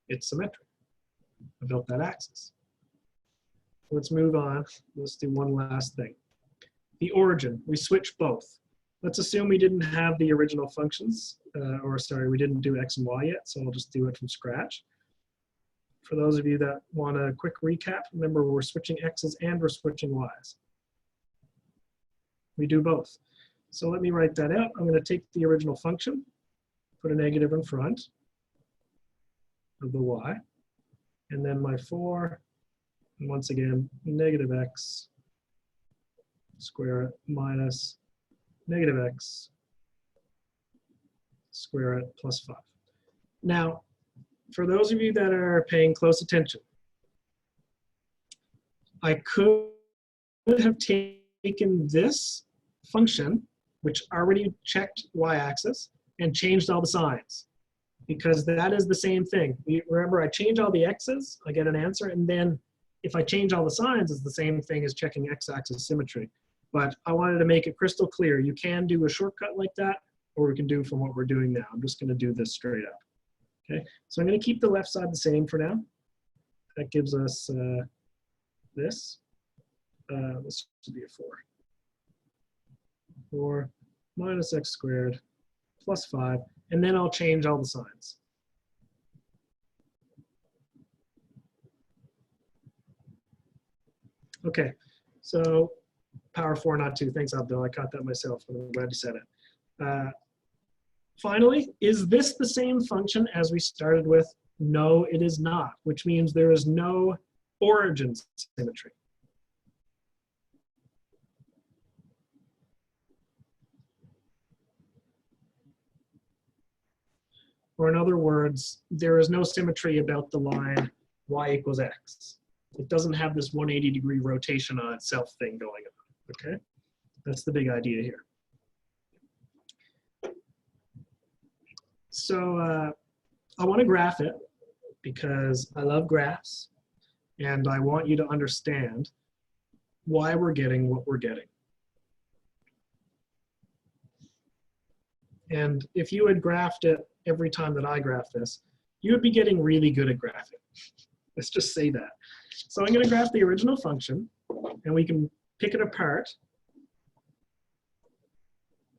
it's symmetric about that axis. Let's move on. Let's do one last thing. The origin, we switch both. Let's assume we didn't have the original functions, we didn't do x and y yet, so I'll just do it from scratch. For those of you that want a quick recap, remember we're switching x's and we're switching y's. We do both. So let me write that out. I'm going to take the original function, put a negative in front of the y, and then my 4, and once again, negative x square it minus negative x square it plus 5. Now, for those of you that are paying close attention, I could have taken this function, which already checked y-axis, and changed all the signs, because that is the same thing. Remember, I change all the x's, I get an answer, and then if I change all the signs, it's the same thing as checking x-axis symmetry. But I wanted to make it crystal clear. You can do a shortcut like that, or we can do from what we're doing now. I'm just going to do this straight up. Okay, so I'm going to keep the left side the same for now. That gives us this. This should be a 4. 4 minus x squared plus 5, and then I'll change all the signs. Okay, so power 4, not 2. Thanks, Abdul. I caught that myself, but I'm glad you said it. Finally, is this the same function as we started with? No, it is not, which means there is no origin symmetry. Or in other words, there is no symmetry about the line y equals x. It doesn't have this 180-degree rotation on itself thing going on, okay? That's the big idea here. So I want to graph it because I love graphs and I want you to understand why we're getting what we're getting. And if you had graphed it every time that I graph this, you would be getting really good at graphing. Let's just say that. So I'm going to graph the original function and we can pick it apart.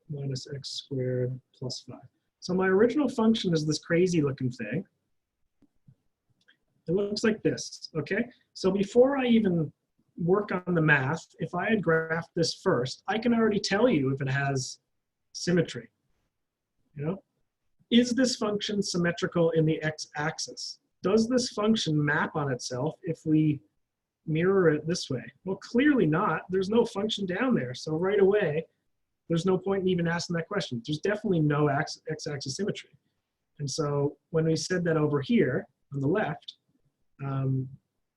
Minus x squared plus 5. So my original function is this crazy looking thing. It looks like this, okay? So before I even work on the math, if I had graphed this first, I can already tell you if it has symmetry, you know? Is this function symmetrical in the x-axis? Does this function map on itself if we mirror it this way? Well, clearly not. There's no function down there. So right away, there's no point in even asking that question. There's definitely no x-axis symmetry. And so when we said that over here on the left,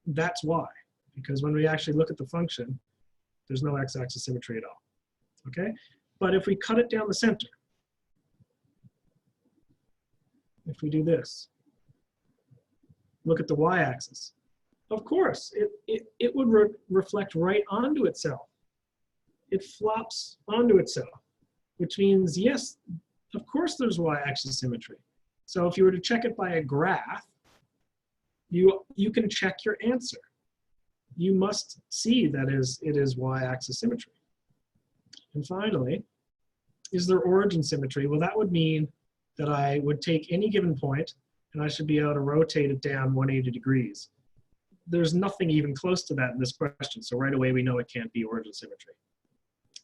that's why. Because when we actually look at the function, there's no x-axis symmetry at all, okay? But if we cut it down the center, if we do this, look at the y-axis, of course, it would reflect right onto itself. it flops onto itself, which means, yes, of course there's y-axis symmetry. So if you were to check it by a graph, you can check your answer. You must see that it is y-axis symmetry. And finally, is there origin symmetry? Well, that would mean that I would take any given point and I should be able to rotate it down 180 degrees. There's nothing even close to that in this question, so right away we know it can't be origin symmetry.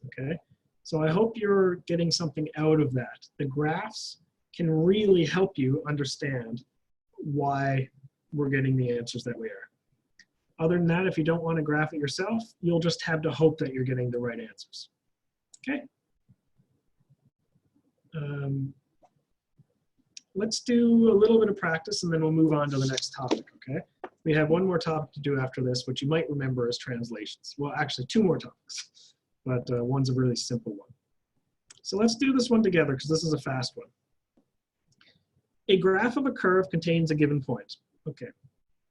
Okay, so I hope you're getting something out of that. The graphs can really help you understand why we're getting the answers that we are. Other than that, if you don't want to graph it yourself, you'll just have to hope that you're getting the right answers. Okay. Let's do a little bit of practice and then we'll move on to the next topic, okay? We have one more topic to do after this, which you might remember as translations. Well, actually two more topics, but one's a really simple one. So let's do this one together because this is a fast one. A graph of a curve contains a given point. Okay,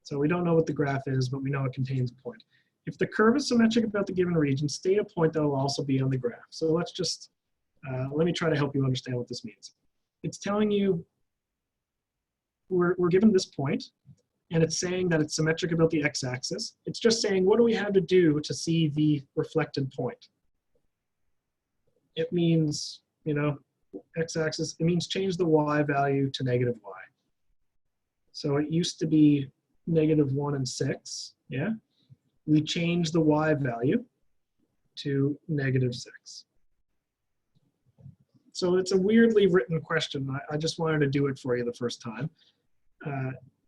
so we don't know what the graph is, but we know it contains a point. If the curve is symmetric about the given region, state a point that will also be on the graph. So let's just, let me try to help you understand what this means. It's telling you we're given this point, and it's saying that it's symmetric about the x-axis. It's just saying, what do we have to do to see the reflected point? It means, you know, x-axis, it means change the y value to -y. So it used to be -1 and 6, yeah? We change the y value to -6. So it's a weirdly written question. I just wanted to do it for you the first time.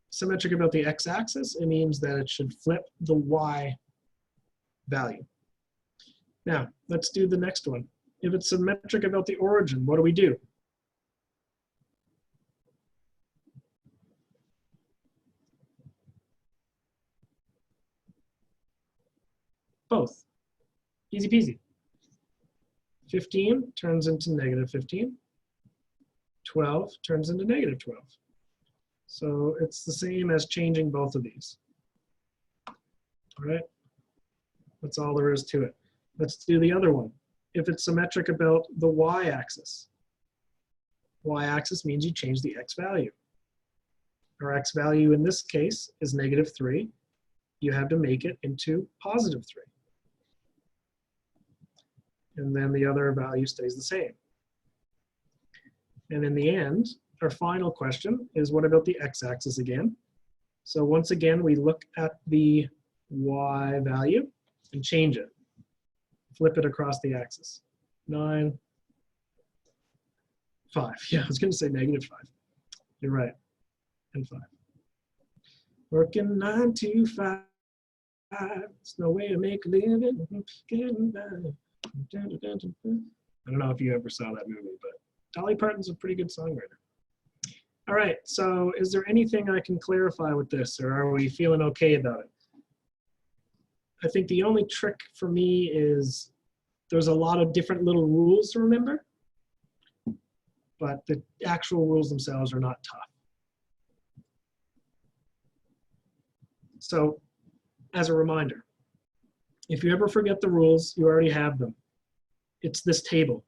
Symmetric about the x-axis, it means that it should flip the y value. Now, let's do the next one. If it's symmetric about the origin, what do we do? Both. Easy peasy. 15 turns into -15. 12 turns into -12. So it's the same as changing both of these. All right, that's all there is to it. Let's do the other one. If it's symmetric about the y-axis, y-axis means you change the x value. Our x value in this case is -3. You have to make it into +3. And then the other value stays the same. And in the end, our final question is, what about the x-axis again? So once again, we look at the y value and change it. Flip it across the axis. 9, 5. Yeah, I was going to say -5. You're right. And 5. Working 9 to 5. It's no way to make a living. Getting by. I don't know if you ever saw that movie, but Dolly Parton's a pretty good songwriter. All right, so is there anything I can clarify with this, or are we feeling okay about it? I think the only trick for me is there's a lot of different little rules to remember, but the actual rules themselves are not tough. So as a reminder, if you ever forget the rules, you already have them. It's this table,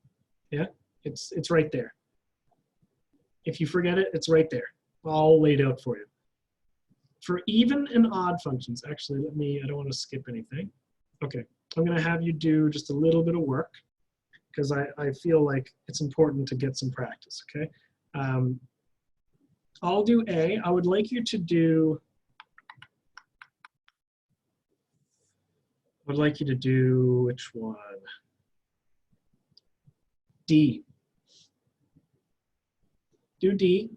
yeah? It's right there. If you forget it, it's right there, all laid out for you. For even and odd functions, actually, I don't want to skip anything. Okay, I'm going to have you do just a little bit of work because I feel like it's important to get some practice, okay? I'll do A. I would like you to do, which one? D. Do D.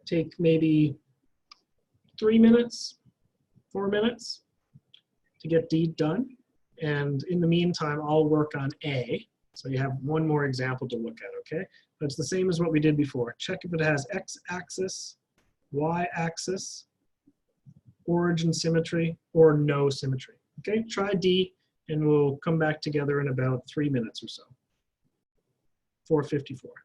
Take maybe 3 minutes, 4 minutes to get D done. And in the meantime, I'll work on A. So you have one more example to look at, okay? But it's the same as what we did before. Check if it has x-axis, y-axis, origin symmetry, or no symmetry. Okay, try D, and we'll come back together in about 3 minutes or so. 4:54.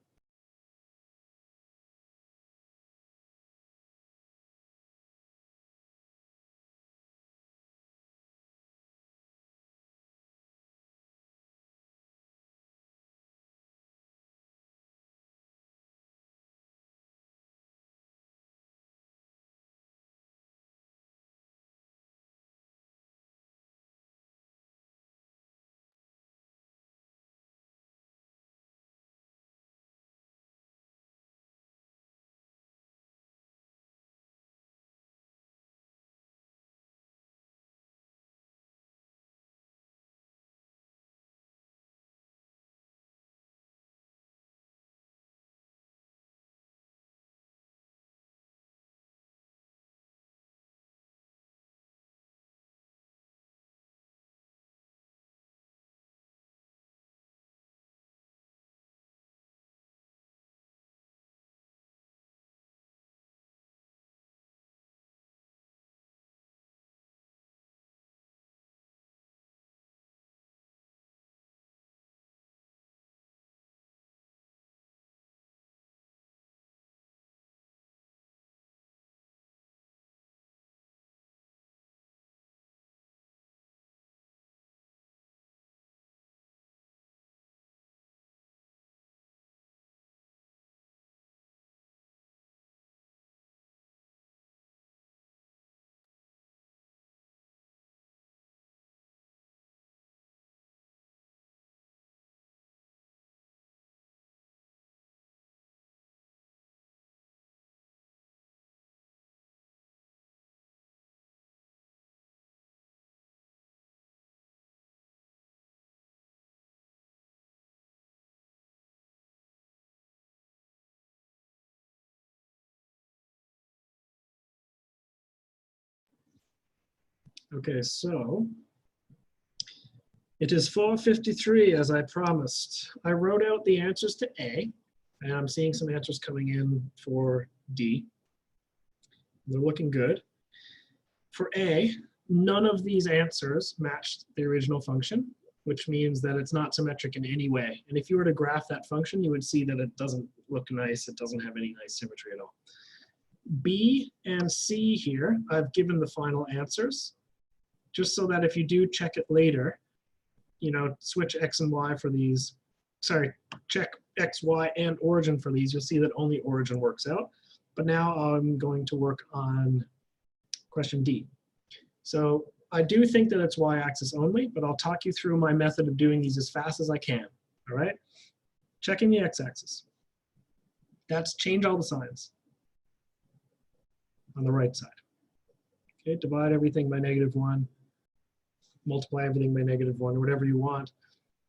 Okay, so it is 4:53 as I promised. I wrote out the answers to A, and I'm seeing some answers coming in for D. They're looking good. For A, none of these answers matched the original function, which means that it's not symmetric in any way. And if you were to graph that function, you would see that it doesn't look nice. It doesn't have any nice symmetry at all. B and C here, I've given the final answers, just so that if you do check it later, you know, switch X and Y for these, sorry, check X, Y, and origin for these, you'll see that only origin works out. But now I'm going to work on question D. So I do think that it's Y-axis only, but I'll talk you through my method of doing these as fast as I can, all right? Checking the X-axis. That's change all the signs on the right side. Okay, divide everything by -1, multiply everything by -1, whatever you want.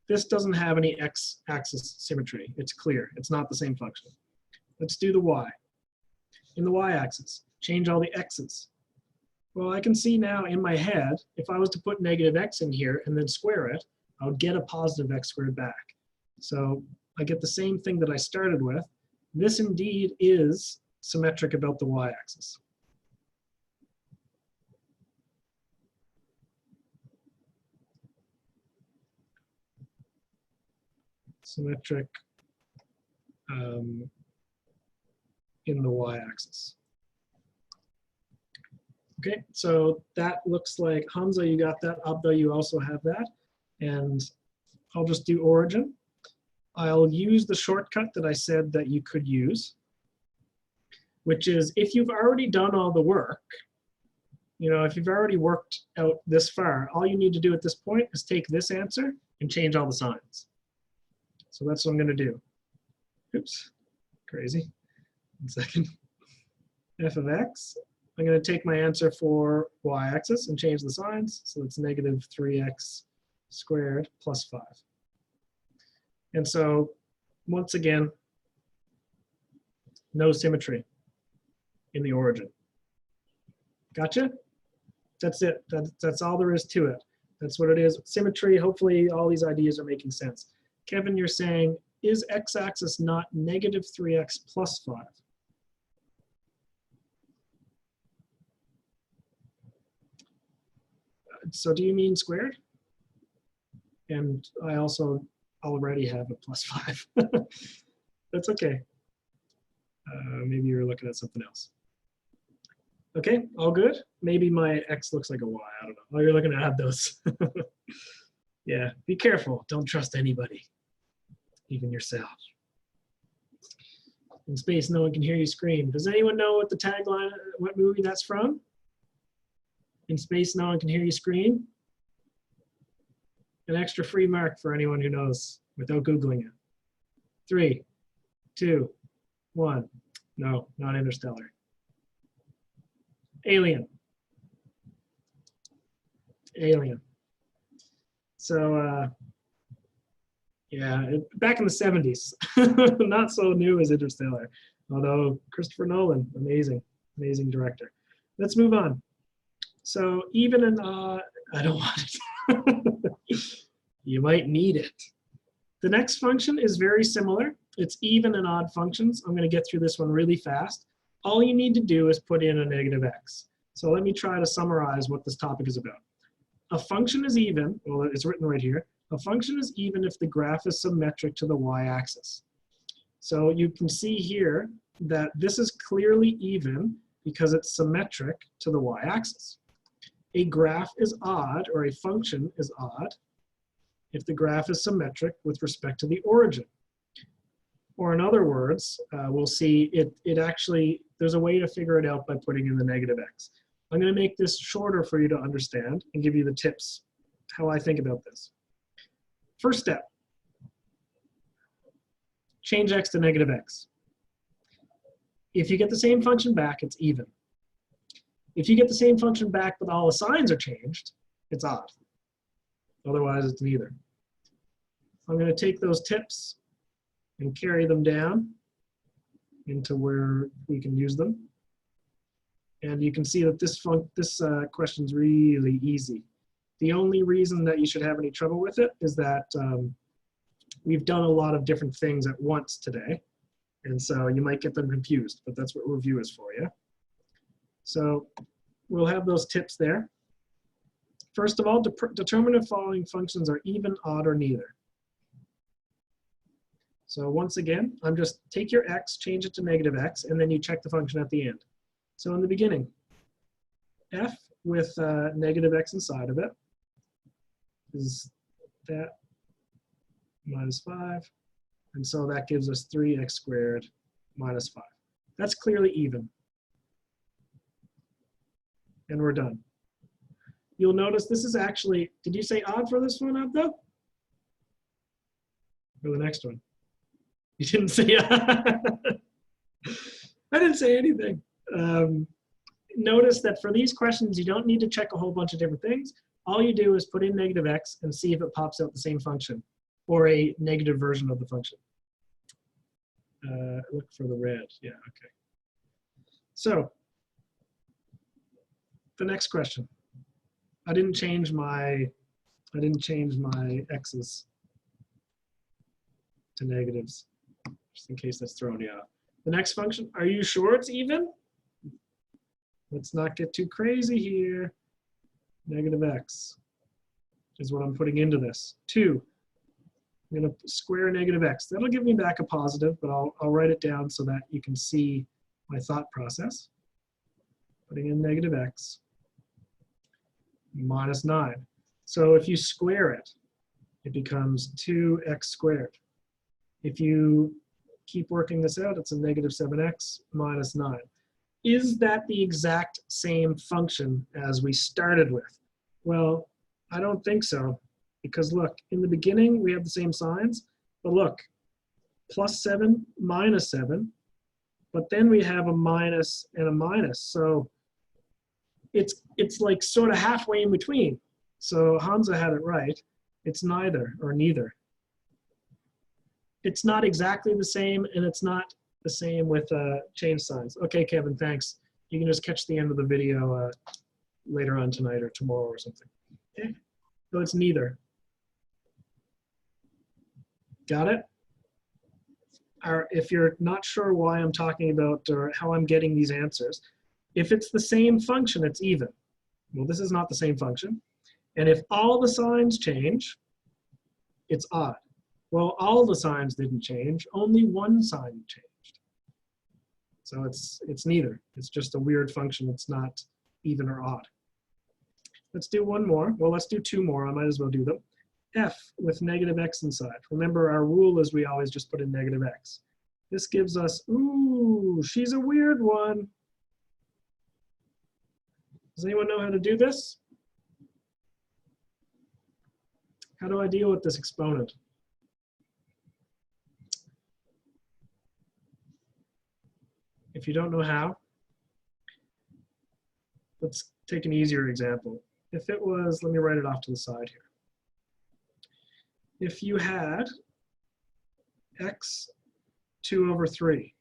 This doesn't have any X-axis symmetry. It's clear. It's not the same function. Let's do the Y. In the Y-axis, change all the X's. Well, I can see now in my head, if I was to put -x in here and then square it, I would get a positive x squared back. So I get the same thing that I started with. This indeed is symmetric about the Y-axis. Symmetric in the Y-axis. Okay, so that looks like, Hamza, you got that. Abda, you also have that. And I'll just do origin. I'll use the shortcut that I said that you could use, which is if you've already done all the work, you know, if you've already worked out this far, all you need to do at this point is take this answer and change all the signs. So that's what I'm going to do. Oops, crazy. 1 second. F of x. I'm going to take my answer for y-axis and change the signs. So it's -3x squared plus 5. And so once again, no symmetry in the origin. Gotcha? That's it. That's all there is to it. That's what it is. Symmetry, hopefully all these ideas are making sense. Kevin, you're saying, is x-axis not -3x plus 5? So do you mean squared? And I also already have a plus 5. That's okay. Maybe you're looking at something else. Okay, all good? Maybe my x looks like a y, I don't know. Oh, you're looking to add those. Yeah, be careful. Don't trust anybody, even yourself. In space, no one can hear you scream. Does anyone know what the tagline, what movie that's from? In space, no one can hear you scream. An extra free mark for anyone who knows without Googling it. 3, 2, 1. No, not Interstellar. Alien. Alien. So, yeah, back in the 70s. Not so new as Interstellar. Although Christopher Nolan, amazing, amazing director. Let's move on. So even and odd, I don't want it. You might need it. The next function is very similar. It's even and odd functions. I'm going to get through this one really fast. All you need to do is put in a -x. So let me try to summarize what this topic is about. A function is even, well, it's written right here. A function is even if the graph is symmetric to the y-axis. So you can see here that this is clearly even because it's symmetric to the y-axis. A graph is odd, or a function is odd, if the graph is symmetric with respect to the origin. Or in other words, we'll see it actually, there's a way to figure it out by putting in the -x. I'm going to make this shorter for you to understand and give you the tips, how I think about this. First step, change x to -x. If you get the same function back, it's even. If you get the same function back but all the signs are changed, it's odd. Otherwise, it's neither. I'm going to take those tips and carry them down into where we can use them. And you can see that this question's really easy. The only reason that you should have any trouble with it is that we've done a lot of different things at once today. And so you might get them confused, but that's what review is for you. So we'll have those tips there. First of all, determine if following functions are even, odd, or neither. So once again, I'm just take your x, change it to negative x, and then you check the function at the end. So in the beginning, f with negative x inside of it is that minus 5. And so that gives us 3x squared minus 5. That's clearly even. And we're done. You'll notice this is actually, did you say odd for this one, Abdo? For the next one? You didn't say I didn't say anything. Notice that for these questions, you don't need to check a whole bunch of different things. All you do is put in negative x and see if it pops out the same function or a negative version of the function. Look for the red. Yeah, okay. So the next question. I didn't change my x's to negatives, just in case that's throwing you off. The next function, are you sure it's even? Let's not get too crazy here. Negative x is what I'm putting into this. 2. I'm going to square negative x. That'll give me back a positive, but I'll write it down so that you can see my thought process. Putting in negative x minus 9. So if you square it, it becomes 2x squared. If you keep working this out, it's a negative 7x minus 9. Is that the exact same function as we started with? Well, I don't think so, because look, in the beginning we have the same signs, but look, plus 7, minus 7, but then we have a minus and a minus. So it's like sort of halfway in between. So Hamza had it right. It's neither or neither. It's not exactly the same, and it's not the same with change signs. Okay, Kevin, thanks. You can just catch the end of the video later on tonight or tomorrow or something. Okay, so it's neither. Got it? Or if you're not sure why I'm talking about or how I'm getting these answers, if it's the same function, it's even. Well, this is not the same function. And if all the signs change, it's odd. Well, all the signs didn't change, only one sign changed. So it's neither. It's just a weird function. It's not even or odd. Let's do one more. Well, let's do 2 more. I might as well do them. F with negative x inside. Remember, our rule is we always just put in negative x. This gives us, ooh, she's a weird one. Does anyone know how to do this? How do I deal with this exponent? If you don't know how, let's take an easier example. If it was, let me write it off to the side here. If you had x 2 over 3,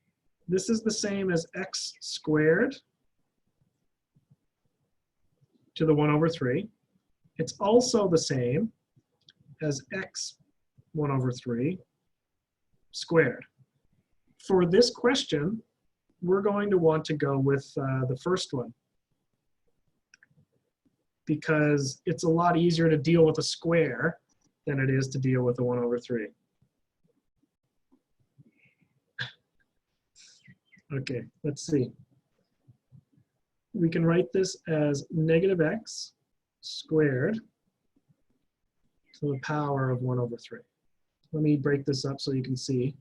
this is the same as x squared to the 1 over 3. It's also the same as x 1 over 3 squared. For this question, we're going to want to go with the first one, because it's a lot easier to deal with a square than it is to deal with a 1 over 3. Okay, let's see. We can write this as negative x squared to the power of 1 over 3. Let me break this up so you can see.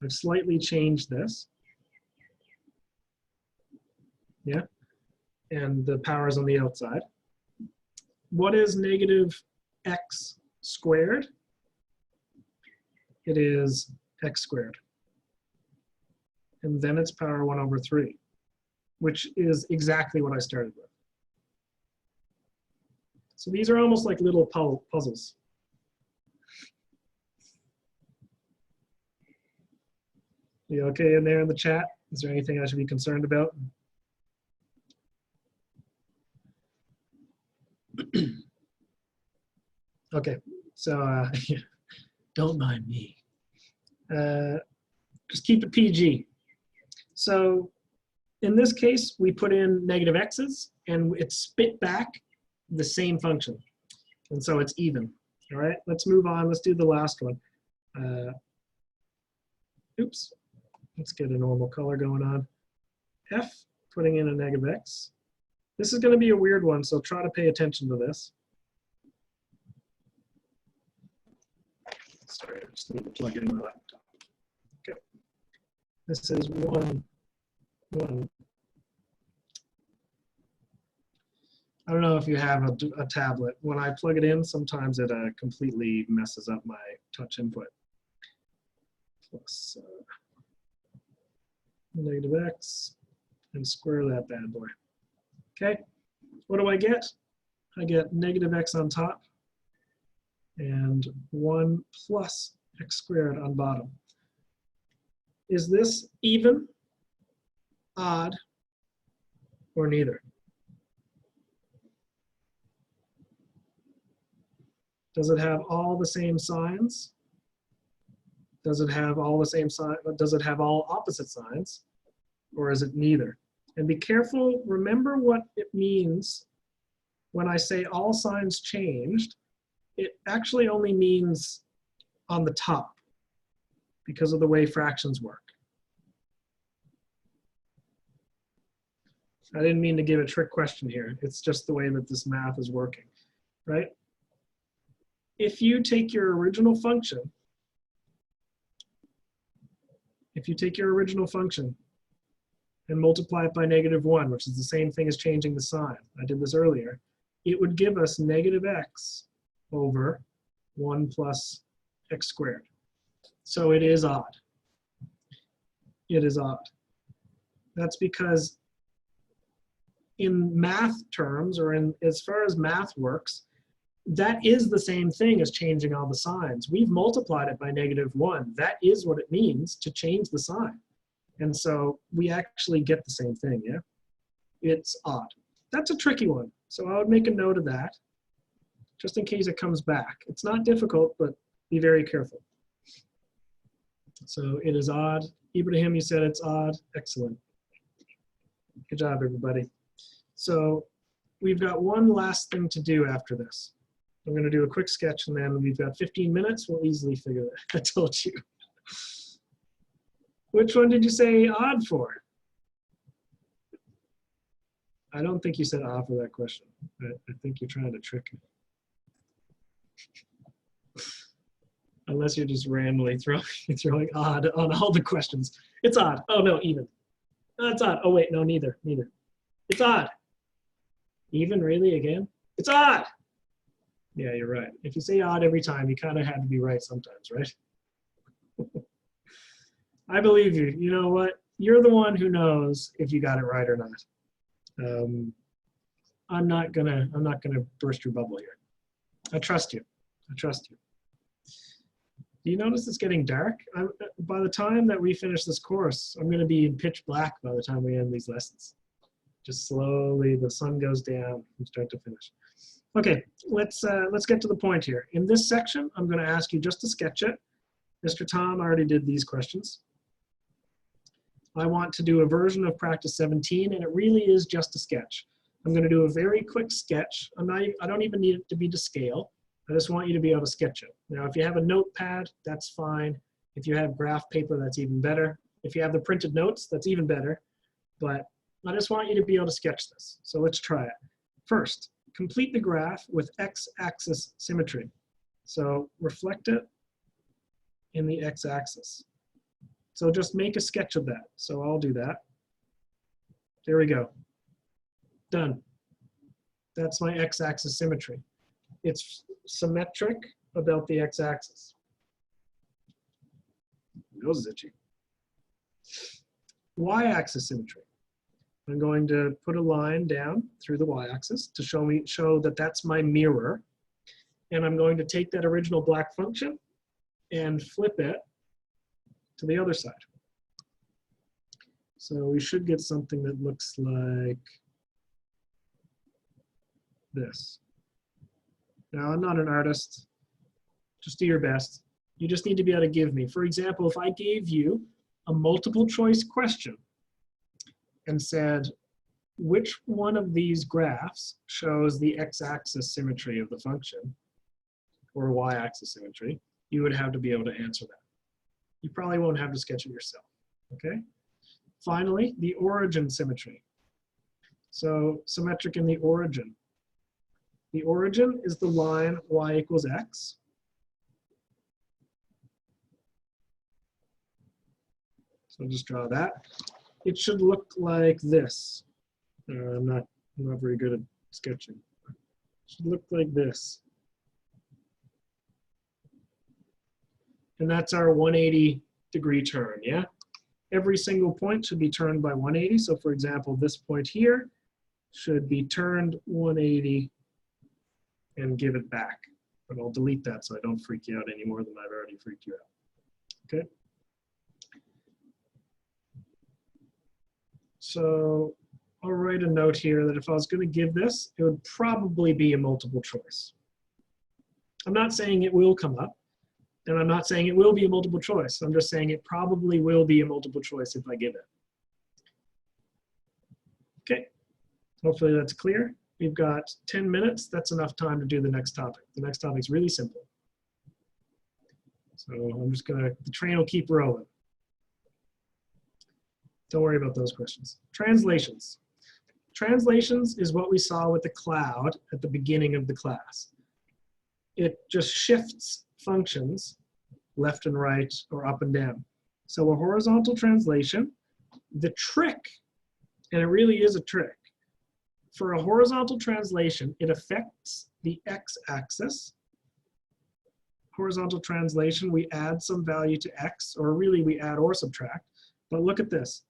I've slightly changed this. Yeah, and the power is on the outside. What is negative x squared? It is x squared. And then it's power 1 over 3, which is exactly what I started with. So these are almost like little puzzles. You okay in there in the chat? Is there anything I should be concerned about? Okay, so don't mind me. Just keep it PG. So in this case, we put in negative x's and it spit back the same function. And so it's even. All right, let's move on. Let's do the last one. Oops, let's get a normal color going on. F, putting in a negative x. This is going to be a weird one, so try to pay attention to this. Sorry, I just need to plug in my laptop. Okay. This is 1, 1. I don't know if you have a tablet. When I plug it in, sometimes it completely messes up my touch input. Plus negative x, and square that bad boy. Okay, what do I get? I get negative x on top and 1 plus x squared on bottom. Is this even, odd, or neither? Does it have all the same signs? Does it have all the same sign? Does it have all opposite signs? Or is it neither? And be careful, remember what it means when I say all signs changed. It actually only means on the top because of the way fractions work. I didn't mean to give a trick question here. It's just the way that this math is working, right? If you take your original function, and multiply it by -1, which is the same thing as changing the sign, I did this earlier, it would give us negative x over 1 plus x squared. So it is odd. It is odd. That's because in math terms, or in as far as math works, that is the same thing as changing all the signs. We've multiplied it by -1. That is what it means to change the sign. And so we actually get the same thing, yeah? It's odd. That's a tricky one. So I would make a note of that, just in case it comes back. It's not difficult, but be very careful. So it is odd. Ibrahim, you said it's odd. Excellent. Good job, everybody. So we've got one last thing to do after this. I'm going to do a quick sketch, and then we've got 15 minutes. We'll easily figure it. I told you. Which one did you say odd for? I don't think you said odd for that question. I think you're trying to trick me. Unless you're just randomly throwing odd on all the questions. It's odd. Oh, no, even. No, it's odd. Oh, wait, no, neither. It's odd. Even, really, again? It's odd. Yeah, you're right. If you say odd every time, you kind of have to be right sometimes, right? I believe you. You know what? You're the one who knows if you got it right or not. I'm not gonna burst your bubble here. I trust you. Do you notice it's getting dark? By the time that we finish this course, I'm gonna be in pitch black by the time we end these lessons. Just slowly, the sun goes down from start to finish. Okay, let's get to the point here. In this section, I'm going to ask you just to sketch it. Mr. Tom already did these questions. I want to do a version of practice 17, and it really is just a sketch. I'm going to do a very quick sketch. I don't even need it to be to scale. I just want you to be able to sketch it. Now, if you have a notepad, that's fine. If you have graph paper, that's even better. If you have the printed notes, that's even better. But I just want you to be able to sketch this. So let's try it. First, complete the graph with x-axis symmetry. So reflect it in the x-axis. So just make a sketch of that. So I'll do that. There we go. Done. That's my x-axis symmetry. It's symmetric about the x-axis. Nose is itchy. Y-axis symmetry. I'm going to put a line down through the y-axis to show that that's my mirror. And I'm going to take that original black function and flip it to the other side. So we should get something that looks like this. Now, I'm not an artist. Just do your best. You just need to be able to give me. For example, if I gave you a multiple choice question and said, which one of these graphs shows the x-axis symmetry of the function, or y-axis symmetry, you would have to be able to answer that. You probably won't have to sketch it yourself, okay? Finally, the origin symmetry. So symmetric in the origin. The origin is the line y equals x. So I'll just draw that. It should look like this. I'm not very good at sketching. It should look like this. And that's our 180-degree turn, yeah? Every single point should be turned by 180. So for example, this point here should be turned 180 and give it back. But I'll delete that so I don't freak you out any more than I've already freaked you out, okay? So I'll write a note here that if I was going to give this, it would probably be a multiple choice. I'm not saying it will come up, and I'm not saying it will be a multiple choice. I'm just saying it probably will be a multiple choice if I give it. Okay, hopefully that's clear. We've got 10 minutes. That's enough time to do the next topic. The next topic is really simple. So I'm just gonna, the train will keep rolling. Don't worry about those questions. Translations. Translations is what we saw with the cloud at the beginning of the class. It just shifts functions left and right or up and down. So a horizontal translation, the trick, and it really is a trick, for a horizontal translation, it affects the x-axis. Horizontal translation, we add some value to x, or really we add or subtract. But look at this.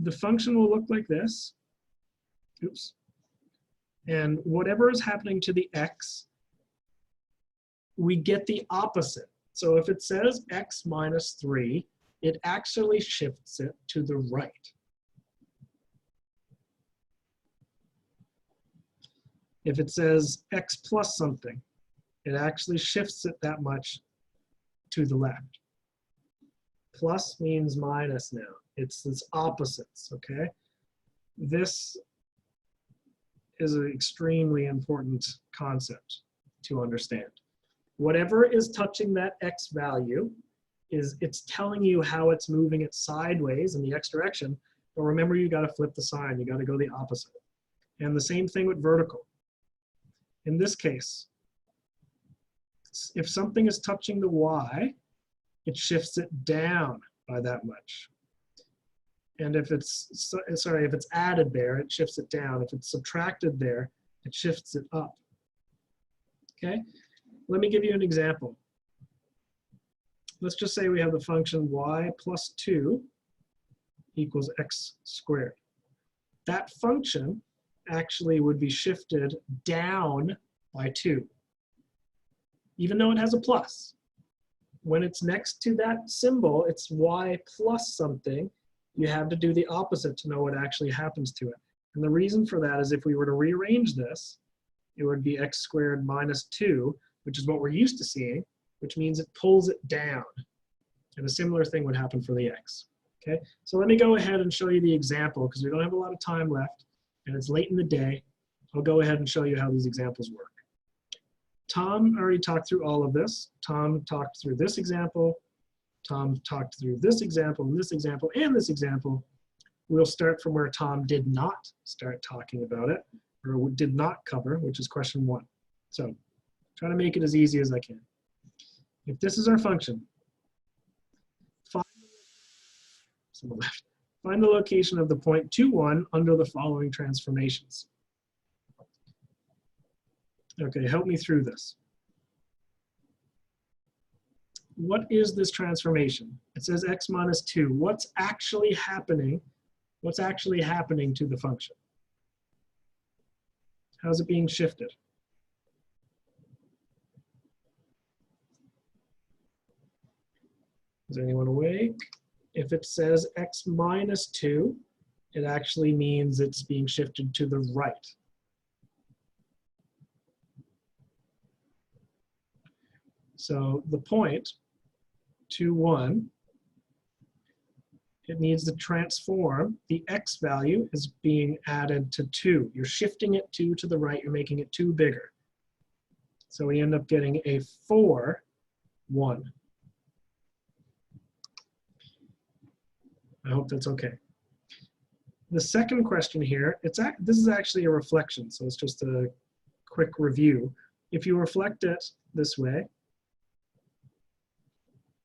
The function will look like this. Oops. And whatever is happening to the x, we get the opposite. So if it says x minus 3, it actually shifts it to the right. If it says x plus something, it actually shifts it that much to the left. Plus means minus now. It's opposites, okay? This is an extremely important concept to understand. Whatever is touching that x value, it's telling you how it's moving it sideways in the x direction, but remember you gotta flip the sign, you gotta go the opposite. And the same thing with vertical. In this case, if something is touching the y, it shifts it down by that much. And if it's, sorry, if it's added there, it shifts it down. If it's subtracted there, it shifts it up. Okay, let me give you an example. Let's just say we have the function y plus 2 equals x squared. That function actually would be shifted down by 2, even though it has a plus. When it's next to that symbol, it's y plus something. You have to do the opposite to know what actually happens to it. And the reason for that is if we were to rearrange this, it would be x squared minus 2, which is what we're used to seeing, which means it pulls it down. And a similar thing would happen for the x. Okay, so let me go ahead and show you the example because we don't have a lot of time left and it's late in the day. I'll go ahead and show you how these examples work. Tom already talked through all of this. Tom talked through this example. Tom talked through this example, and this example, and this example. We'll start from where Tom did not start talking about it, or did not cover, which is question 1. So try to make it as easy as I can. If this is our function, find the location of the point 2, 1 under the following transformations. Okay, help me through this. What is this transformation? It says x minus 2. What's actually happening? What's actually happening to the function? How's it being shifted? Is anyone awake? If it says x minus 2, it actually means it's being shifted to the right. So the point, 2, 1, it needs to transform. The x value is being added to 2. You're shifting it 2 to the right. You're making it 2 bigger. So we end up getting a 4, 1. I hope that's okay. The second question here, this is actually a reflection, so it's just a quick review. If you reflect it this way,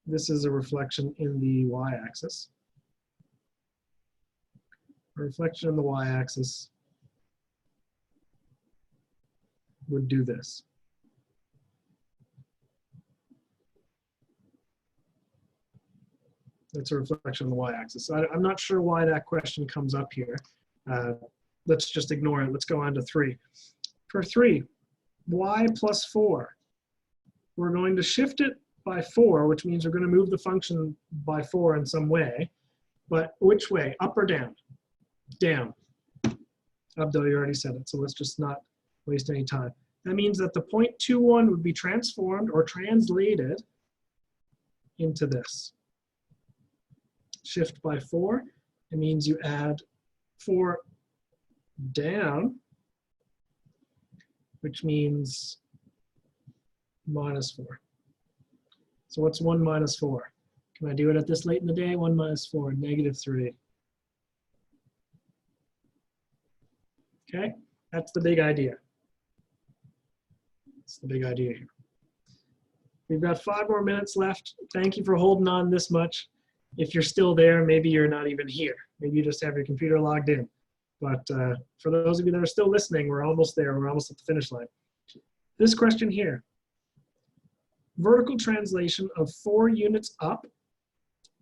this is a reflection in the y-axis. A reflection in the y-axis would do this. That's a reflection on the y-axis. So I'm not sure why that question comes up here. Let's just ignore it. Let's go on to 3. For 3, y plus 4. We're going to shift it by 4, which means we're going to move the function by 4 in some way. But which way? Up or down? Down. Abdul, you already said it, so let's just not waste any time. That means that the point 2, 1 would be transformed or translated into this. Shift by 4, it means you add 4 down, which means minus 4. So what's 1 minus 4? Can I do it at this late in the day? 1 minus 4, -3. Okay, that's the big idea. That's the big idea here. We've got 5 more minutes left. Thank you for holding on this much. If you're still there, maybe you're not even here. Maybe you just have your computer logged in. But for those of you that are still listening, we're almost there. We're almost at the finish line. This question here. Vertical translation of 4 units up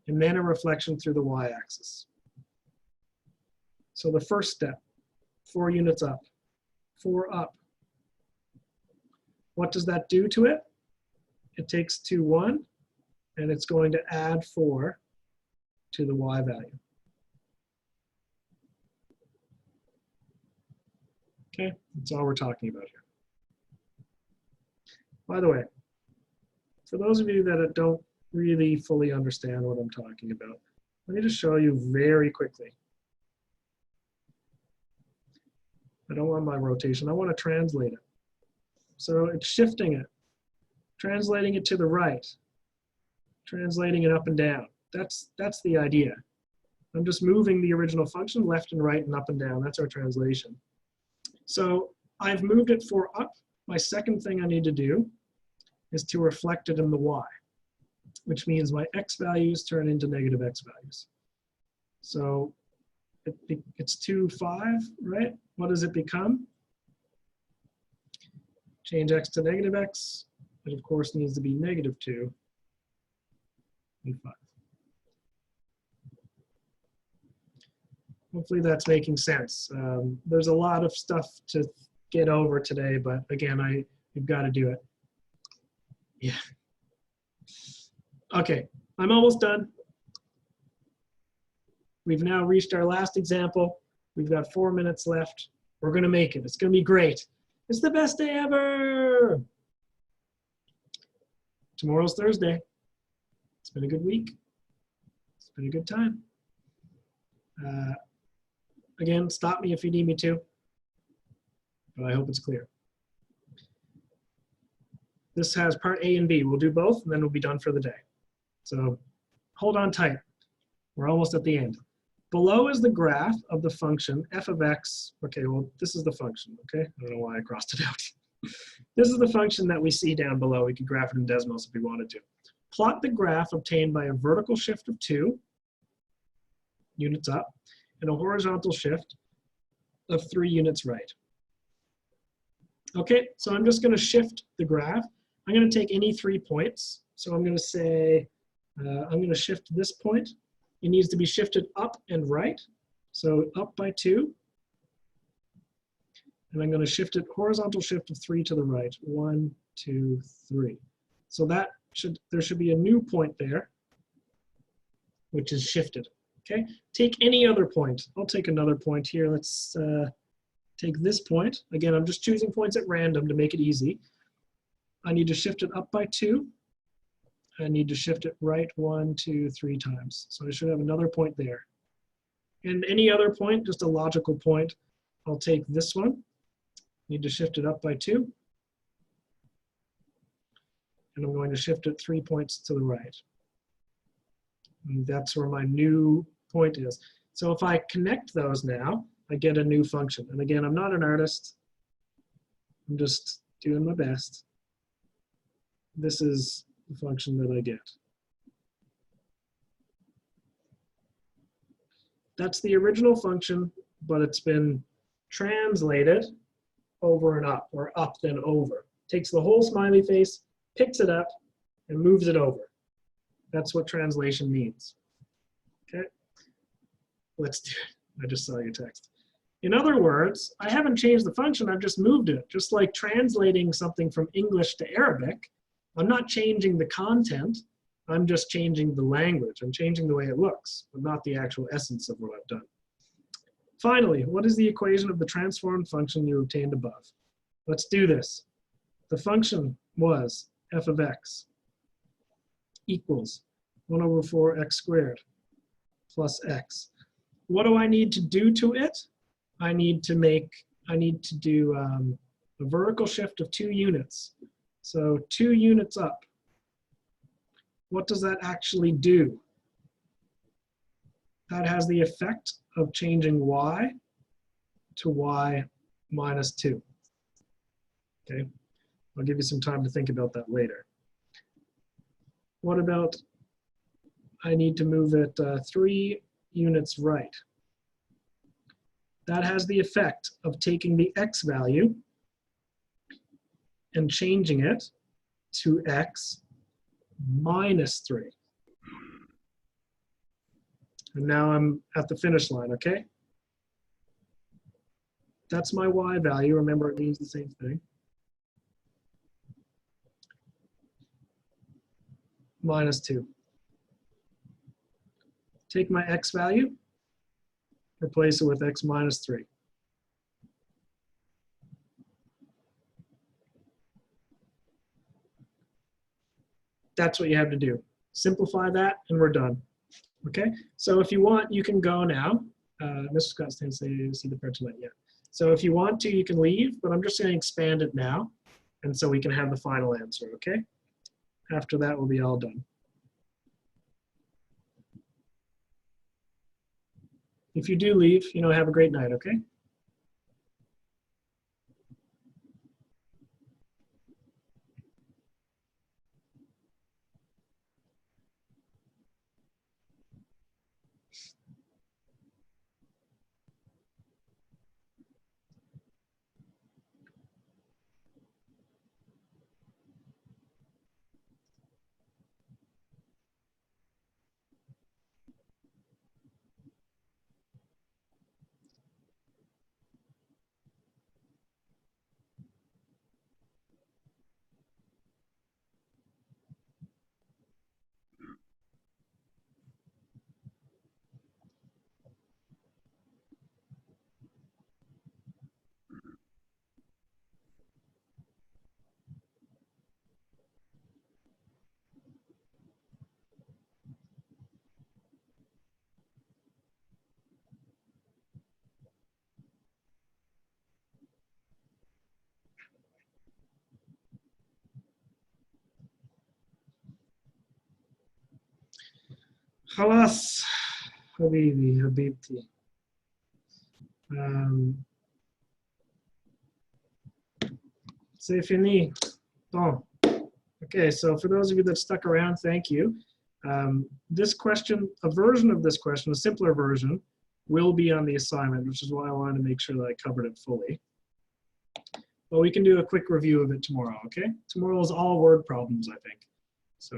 and then a reflection through the y-axis. So the first step, 4 units up, 4 up. What does that do to it? It takes 2, 1, and it's going to add 4 to the y value. Okay, that's all we're talking about here. By the way, for those of you that don't really fully understand what I'm talking about, let me just show you very quickly. I don't want my rotation, I want to translate it. So it's shifting it, translating it to the right, translating it up and down. That's the idea. I'm just moving the original function left and right and up and down. That's our translation. So I've moved it 4 up. My second thing I need to do is to reflect it in the y, which means my x values turn into negative x values. So it's 2, 5, right? What does it become? Change x to negative x. It of course needs to be -2 and 5. Hopefully that's making sense. There's a lot of stuff to get over today, but again, you've got to do it. Yeah. Okay, I'm almost done. We've now reached our last example. We've got 4 minutes left. We're going to make it. It's going to be great. It's the best day ever. Tomorrow's Thursday. It's been a good week. It's been a good time. Again, stop me if you need me to, but I hope it's clear. This has part A and B. We'll do both, and then we'll be done for the day. So hold on tight. We're almost at the end. Below is the graph of the function f of x. Okay, well, this is the function, okay? I don't know why I crossed it out. This is the function that we see down below. We could graph it in Desmos if we wanted to. Plot the graph obtained by a vertical shift of 2 units up and a horizontal shift of 3 units right. Okay, so I'm just going to shift the graph. I'm going to take any 3 points. So I'm going to say, I'm going to shift this point. It needs to be shifted up and right. So up by 2. And I'm going to shift it, horizontal shift of 3 to the right. 1, 2, 3. So there should be a new point there, which is shifted. Okay, take any other point. I'll take another point here. Let's take this point. Again, I'm just choosing points at random to make it easy. I need to shift it up by 2. I need to shift it right 1, 2, 3 times. So I should have another point there. And any other point, just a logical point, I'll take this one. Need to shift it up by 2. And I'm going to shift it 3 points to the right. And that's where my new point is. So if I connect those now, I get a new function. And again, I'm not an artist. I'm just doing my best. This is the function that I get. That's the original function, but it's been translated over and up, or up then over. Takes the whole smiley face, picks it up, and moves it over. That's what translation means. Okay, let's do it. I just saw your text. In other words, I haven't changed the function, I've just moved it. Just like translating something from English to Arabic, I'm not changing the content, I'm just changing the language. I'm changing the way it looks, but not the actual essence of what I've done. Finally, what is the equation of the transformed function you obtained above? Let's do this. The function was f of x equals 1 over 4x squared plus x. What do I need to do to it? I need to do a vertical shift of 2 units. So 2 units up. What does that actually do? That has the effect of changing y to y minus 2. Okay, I'll give you some time to think about that later. What about, I need to move it 3 units right. That has the effect of taking the x value and changing it to x minus 3. And now I'm at the finish line, okay? That's my y value. Remember, it means the same thing. Minus 2. Take my x value, replace it with x minus 3. That's what you have to do. Simplify that, and we're done. Okay, so if you want, you can go now. Mr. Scott stands to see the printer yet. So if you want to, you can leave, but I'm just going to expand it now, and so we can have the final answer, okay? After that, we'll be all done. If you do leave, have a great night, okay? خلاص حبيبي حبيبتي. C'est fini. Bon. Okay, so for those of you that stuck around, thank you. This question, a version of this question, a simpler version, will be on the assignment, which is why I wanted to make sure that I covered it fully. But we can do a quick review of it tomorrow, okay? Tomorrow is all word problems, I think. So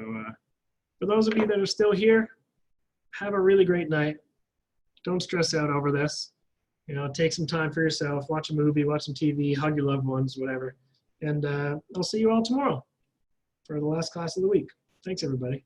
for those of you that are still here, have a really great night. Don't stress out over this. Take some time for yourself, watch a movie, watch some TV, hug your loved ones, whatever. And I'll see you all tomorrow for the last class of the week. Thanks, everybody.